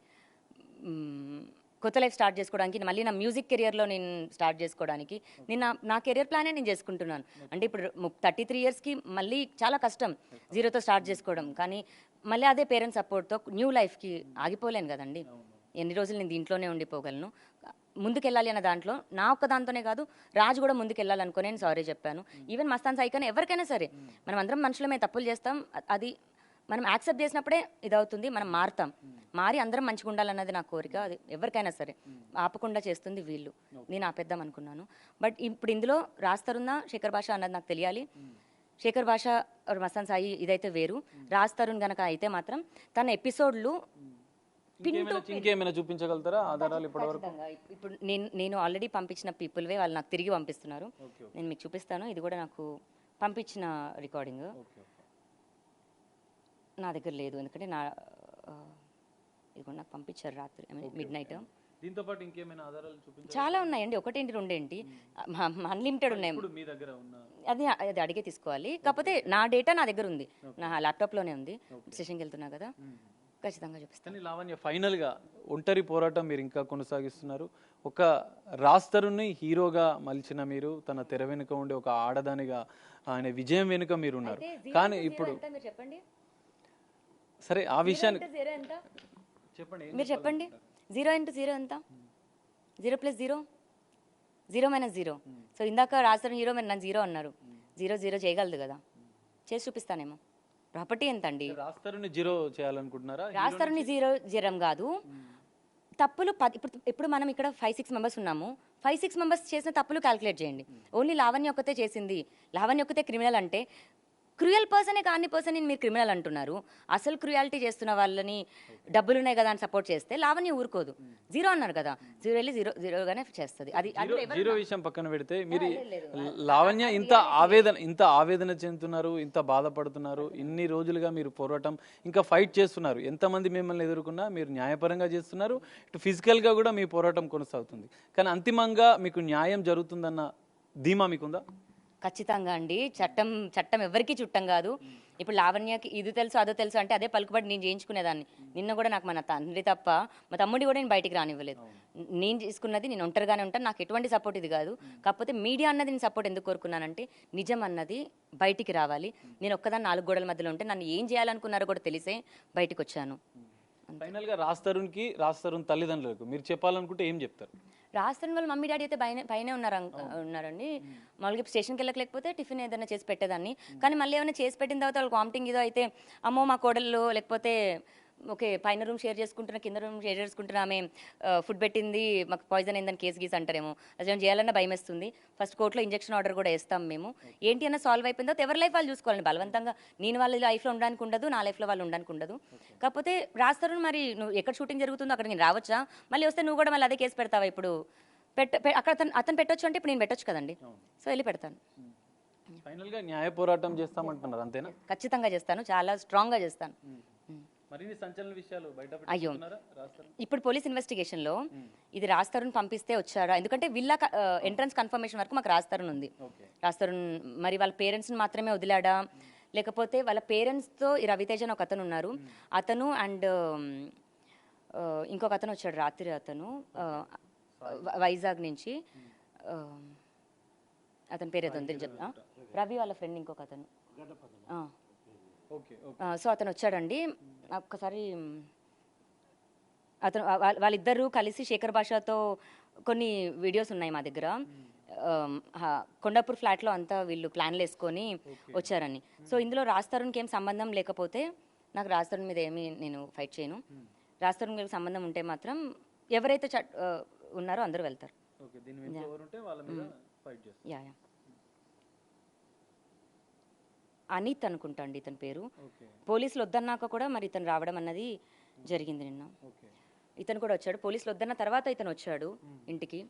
కొత్త లైఫ్ స్టార్ట్ చేసుకోవడానికి, మళ్ళీ నా మ్యూజిక్ కెరియర్లో నేను స్టార్ట్ చేసుకోవడానికి నేను నా కెరియర్ ప్లానే నేను చేసుకుంటున్నాను. అంటే ఇప్పుడు 33 ఇయర్స్కి మళ్ళీ చాలా కష్టం జీరోతో స్టార్ట్ చేసుకోవడం, కానీ మళ్ళీ అదే పేరెంట్స్ సపోర్ట్తో న్యూ లైఫ్కి ఆగిపోలేను కదండి. ఎన్ని రోజులు నేను దీంట్లోనే ఉండిపోగలను? ముందుకెళ్ళాలి అన్న దాంట్లో నా ఒక్క దాంతోనే కాదు, రాజు కూడా ముందుకెళ్ళాలనుకుని నేను సారీ చెప్పాను. ఈవెన్ మస్తాన్ సాయి కానీ ఎవరికైనా సరే, మనం అందరం మనుషులమే, తప్పులు చేస్తాం. అది మనం యాక్సెప్ట్ చేసినప్పుడే ఇదవుతుంది, మనం మారి అందరం మంచిగా ఉండాలన్నది నా కోరిక. అది ఎవరికైనా సరే ఆపకుండా చేస్తుంది వీళ్ళు. నేను ఆపేద్దాం అనుకున్నాను. బట్ ఇప్పుడు ఇందులో రాస్తరుణ శేఖర్ భాష అన్నది నాకు తెలియాలి. శేఖర్ భాష మస్తాన్ సాయి ఇదైతే వేరు. రాస్తరుణ్ గనక అయితే మాత్రం తన ఎపిసోడ్లు ఇంకేమైనా చూపించగలుగుతారా ఆధారాలు? ఇప్పుడు నేను ఆల్రెడీ పంపించిన పీపుల్వే వాళ్ళు నాకు తిరిగి పంపిస్తున్నారు. నేను మీకు చూపిస్తాను. ఇది కూడా నాకు పంపించిన రికార్డింగ్ నా దగ్గర లేదు, ఎందుకంటే ఇది కూడా నాకు పంపించారు రాత్రి మిడ్నైట్. దీంతో పాటు ఇంకేమైనా ఆధారాలు చూపించారు? చాలా ఉన్నాయండి, ఒకటేంటి రెండేంటి, అన్లిమిటెడ్ ఉన్నాయి. అది అడిగే తీసుకోవాలి. కాకపోతే నా డేటా నా దగ్గర ఉంది, నా ల్యాప్టాప్లోనే ఉంది. స్టేషన్కి వెళ్తున్నా కదా, ఖచ్చితంగా చూపిస్తాను. లావణ్య, ఫైనల్గా ఒంటరి పోరాటం మీరు ఇంకా కొనసాగిస్తున్నారు. ఒక రాస్తరుని హీరోగా మలిచిన మీరు తన తెర వెనుక ఉండే ఒక ఆడదానిగా ఆయన విజయం వెనుక మీరు ఉన్నారు. కానీ ఇప్పుడు చెప్పండి, సరే ఆ విషయాన్ని చెప్పండి, మీరు చెప్పండి. 0 × 0 ఎంత? 0 + 0 0 - 0. సో ఇందాక రాస్తరుని హీరో మీరు నన్ను 0 అన్నారు. 0 0 చేయగలదు కదా, చేసి చూపిస్తానేమో. ప్రాపర్టీ ఎంత అండి? రాస్తరుని 0 చేయాలనుకుంటున్నారా? రాస్తరుని 0 చేయడం కాదు, తప్పులు ఇప్పుడు మనం ఇక్కడ 5-6 మెంబర్స్ ఉన్నాము. 5-6 మెంబర్స్ చేసిన తప్పులు క్యాల్కులేట్ చేయండి. ఓన్లీ లావణ్య ఒక్కతే చేసింది, లావణ్య ఒక్కతే క్రిమినల్ అంటే క్రూయల్ పర్సనే కాని పర్సన్ మీరు క్రిమినల్ అంటున్నారు. అసలు క్రూయాలిటీ చేస్తున్న వాళ్ళని డబ్బులున్నాయి కదా అని సపోర్ట్ చేస్తే లావణ్య ఊరుకోదు. 0 అన్నారు కదా, 0 వెళ్ళి 0 గానే చేస్తుంది. అది 0 విషయం పక్కన పెడితే మీరు లావణ్య ఇంత ఆవేదన చెందుతున్నారు, ఇంత బాధపడుతున్నారు, ఇన్ని రోజులుగా మీరు పోరాటం ఇంకా ఫైట్ చేస్తున్నారు. ఎంతమంది మిమ్మల్ని ఎదుర్కొన్నా మీరు న్యాయపరంగా చేస్తున్నారు, ఇటు ఫిజికల్గా కూడా మీ పోరాటం కొనసాగుతుంది. కానీ అంతిమంగా మీకు న్యాయం జరుగుతుందన్న ధీమా మీకుందా? ఖచ్చితంగా అండి. చట్టం ఎవరికీ చుట్టం కాదు. ఇప్పుడు లావణ్యకి ఇది తెలుసు అదో తెలుసు అంటే అదే పలుకుబడి నేను చేయించుకునేదాన్ని. నిన్న కూడా నాకు మన తండ్రి తప్ప మా తమ్ముడి కూడా నేను బయటికి రానివ్వలేదు. నేను చేసుకున్నది నేను ఒంటరిగానే ఉంటాను, నాకు ఎటువంటి సపోర్ట్ ఇది కాదు. కాకపోతే మీడియా అన్నది నేను సపోర్ట్ ఎందుకు కోరుకున్నానంటే నిజం అన్నది బయటికి రావాలి. నేను ఒక్కదాన్ని 4 గోడల మధ్యలో ఉంటే నన్ను ఏం చేయాలనుకున్నారో కూడా తెలిసే బయటకు వచ్చాను. ఫైనల్ గా రాజ్ తరుణ్ తల్లిదండ్రులకు మీరు చెప్పాలనుకుంటే ఏం చెప్తారు? రాజస్థాన్ వాళ్ళ మమ్మీ డాడీ అయితే పైనే ఉన్నారండి. మామూలుగా స్టేషన్కి వెళ్ళలేకపోతే టిఫిన్ ఏదైనా చేసి పెట్టేదాన్ని. కానీ మళ్ళీ ఏమైనా చేసి పెట్టిన తర్వాత వాళ్ళు వామిటింగ్ ఏదో అయితే అమ్మో మా కోడళ్ళు లేకపోతే ఓకే పైన రూమ్ షేర్ చేసుకుంటున్నా కింద రూమ్ షేర్ చేసుకుంటున్నా ఆమె ఫుడ్ పెట్టింది మాకు పాయిజన్ అయిందని కేసు గీసి అంటారేమో. అసలు చేయాలన్నా భయం వేస్తుంది. ఫస్ట్ కోర్టులో ఇంజెక్షన్ ఆర్డర్ కూడా వేస్తాం మేము. ఏంటి అన్న సాల్వ్ అయిపోయిందో ఎవరి లైఫ్ వాళ్ళు చూసుకోవాలండి. బలవంతంగా నేను వాళ్ళ లైఫ్లో ఉండడానికి ఉండదు, నా లైఫ్లో వాళ్ళు ఉండడానికి ఉండదు. కాకపోతే రాస్తారు మరి నువ్వు ఎక్కడ షూటింగ్ జరుగుతుందో అక్కడ నేను రావచ్చా, మళ్ళీ వస్తే నువ్వు కూడా మళ్ళీ అదే కేసు పెడతావా? ఇప్పుడు అక్కడ అతను పెట్టొచ్చు అంటే ఇప్పుడు నేను పెట్టొచ్చు కదండి. సో వెళ్ళి పెడతాను. ఫైనల్ గా న్యాయ పోరాటం చేస్తామంటున్నారు అంతేనా? ఖచ్చితంగా చేస్తాను, చాలా స్ట్రాంగ్గా చేస్తాను. మరిన్ని సంచలన విషయాలు బయట అయ్యో ఇప్పుడు పోలీస్ ఇన్వెస్టిగేషన్ లో ఇది రాజ్ తరుణ్ పంపిస్తే వచ్చారా, ఎందుకంటే వీళ్ళ ఎంట్రన్స్ కన్ఫర్మేషన్ వరకు మాకు రాజ్ తరుణ్ ఉంది. రాజ్ తరుణ్ మరి వాళ్ళ పేరెంట్స్ని మాత్రమే వదిలాడా, లేకపోతే వాళ్ళ పేరెంట్స్తో ఈ రవితేజ అని ఒక అతను ఉన్నారు, అతను అండ్ ఇంకొక అతను వచ్చాడు రాత్రి, అతను వైజాగ్ నుంచి, అతని పేరు ఏదో ఉంది చెప్తా, రవి వాళ్ళ ఫ్రెండ్ ఇంకొక అతను. సో అతను వచ్చాడండి. ఒక్కసారి అతను వాళ్ళిద్దరూ కలిసి శేఖర్ భాషతో కొన్ని వీడియోస్ ఉన్నాయి మా దగ్గర. కొండాపూర్ ఫ్లాట్లో అంతా వీళ్ళు ప్లాన్లు వేసుకొని వచ్చారని. సో ఇందులో రాజ్ తరుణ్కి ఏం సంబంధం లేకపోతే నాకు రాజ్ తరుణ్ మీద ఏమీ నేను ఫైట్ చేయను. రాజ్ తరుణ్కి సంబంధం ఉంటే మాత్రం ఎవరైతే ఉన్నారో అందరూ వెళ్తారు. యా యా అనిత్ అనుకుంటా అండి ఇతని పేరు. పోలీసులు వద్దన్నాక కూడా మరి ఇతను రావడం అన్నది జరిగింది. నిన్న ఇతను కూడా వచ్చాడు. పోలీసులు వద్దన్న తర్వాత ఇతను వచ్చాడు ఇంటికి.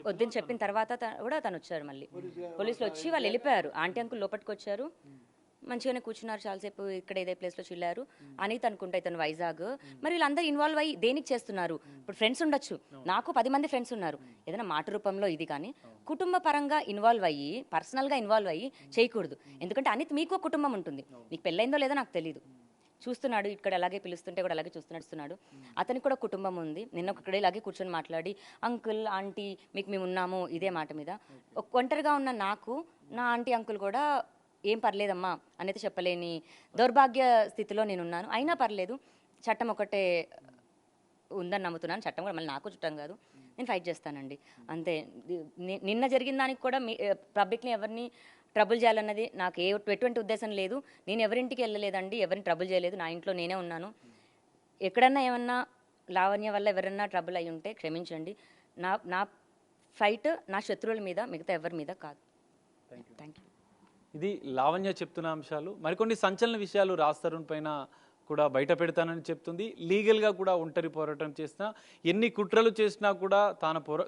వద్దని చెప్పిన తర్వాత కూడా తను వచ్చాడు. మళ్ళీ పోలీసులు వచ్చి వాళ్ళు వెళ్ళిపోయారు. ఆంటీ అంకుల్ లోపలికి వచ్చారు, మంచిగానే కూర్చున్నారు చాలాసేపు. ఇక్కడ ఏదే ప్లేస్లో చిల్లారు. అనిత్ అనుకుంటా ఇతను వైజాగ్. మరి వీళ్ళందరూ ఇన్వాల్వ్ అయ్యి దేనికి చేస్తున్నారు? ఇప్పుడు ఫ్రెండ్స్ ఉండొచ్చు, నాకు 10 మంది ఫ్రెండ్స్ ఉన్నారు, ఏదైనా మాట రూపంలో ఇది. కానీ కుటుంబ పరంగా ఇన్వాల్వ్ అయ్యి పర్సనల్గా ఇన్వాల్వ్ అయ్యి చేయకూడదు. ఎందుకంటే అనిత్ మీకు కుటుంబం ఉంటుంది, మీకు పెళ్ళైందో లేదో నాకు తెలియదు. చూస్తున్నాడు ఇక్కడ అలాగే పిలుస్తుంటే కూడా అలాగే చూస్తున్నాడు. అతనికి కూడా కుటుంబం ఉంది. నిన్న ఒకడే ఇలాగే కూర్చొని మాట్లాడి అంకుల్ ఆంటీ మీకు మేము ఉన్నాము ఇదే మాట మీద. ఒంటరిగా ఉన్న నాకు నా ఆంటీ అంకుల్ కూడా ఏం పర్లేదమ్మా అనేది చెప్పలేని దౌర్భాగ్య స్థితిలో నేనున్నాను. అయినా పర్లేదు, చట్టం ఒకటే ఉందని నమ్ముతున్నాను. చట్టం కూడా మళ్ళీ నాకు చుట్టం కాదు, నేను ఫైట్ చేస్తానండి అంతే. నిన్న జరిగిన దానికి కూడా పబ్లిక్ని ఎవరిని ట్రబుల్ చేయాలన్నది నాకు ఎటువంటి ఉద్దేశం లేదు. నేను ఎవరింటికి వెళ్ళలేదండి, ఎవరిని ట్రబుల్ చేయలేదు, నా ఇంట్లో నేనే ఉన్నాను. ఎక్కడన్నా ఏమన్నా లావణ్య వల్ల ఎవరన్నా ట్రబుల్ అయి ఉంటే క్షమించండి. నా ఫైట్ నా శత్రువుల మీద, మిగతా ఎవరి మీద కాదు. Thank you. ఇది లావణ్య చెప్తున్న అంశాలు. మరికొన్ని సంచలన విషయాలు రాజ్ తరుణ్ పైన కూడా బయట పెడతానని చెప్తుంది. లీగల్గా కూడా ఒంటరి పోరాటం చేసినా, ఎన్ని కుట్రలు చేసినా కూడా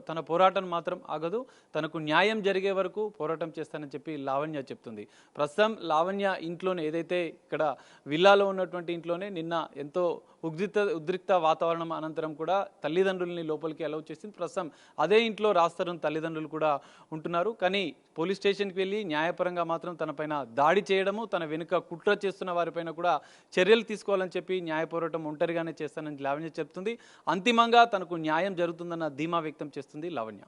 తన పోరాటం మాత్రం ఆగదు. తనకు న్యాయం జరిగే వరకు పోరాటం చేస్తానని చెప్పి లావణ్య చెప్తుంది. ప్రస్తుతం లావణ్య ఇంట్లోనే, ఏదైతే ఇక్కడ విల్లాలో ఉన్నటువంటి ఇంట్లోనే నిన్న ఎంతో ఉద్రిక్త వాతావరణం అనంతరం కూడా తల్లిదండ్రుల్ని లోపలికి అలౌ చేసింది. ప్రస్తుతం అదే ఇంట్లో రాజ్ తరుణ్ తల్లిదండ్రులు కూడా ఉంటున్నారు. కానీ పోలీస్ స్టేషన్కి వెళ్ళి న్యాయపరంగా మాత్రం తనపైన దాడి చేయడము, తన వెనుక కుట్ర చేస్తున్న వారిపైన కూడా చర్యలు తీసుకోవాలని చెప్పి న్యాయ పోరాటం ఒంటరిగానే చేస్తానని లావణ్య చెప్తుంది. అంతిమంగా తనకు న్యాయం జరుగుతుందన్న ధీమా వ్యక్తం చేస్తుంది లావణ్య.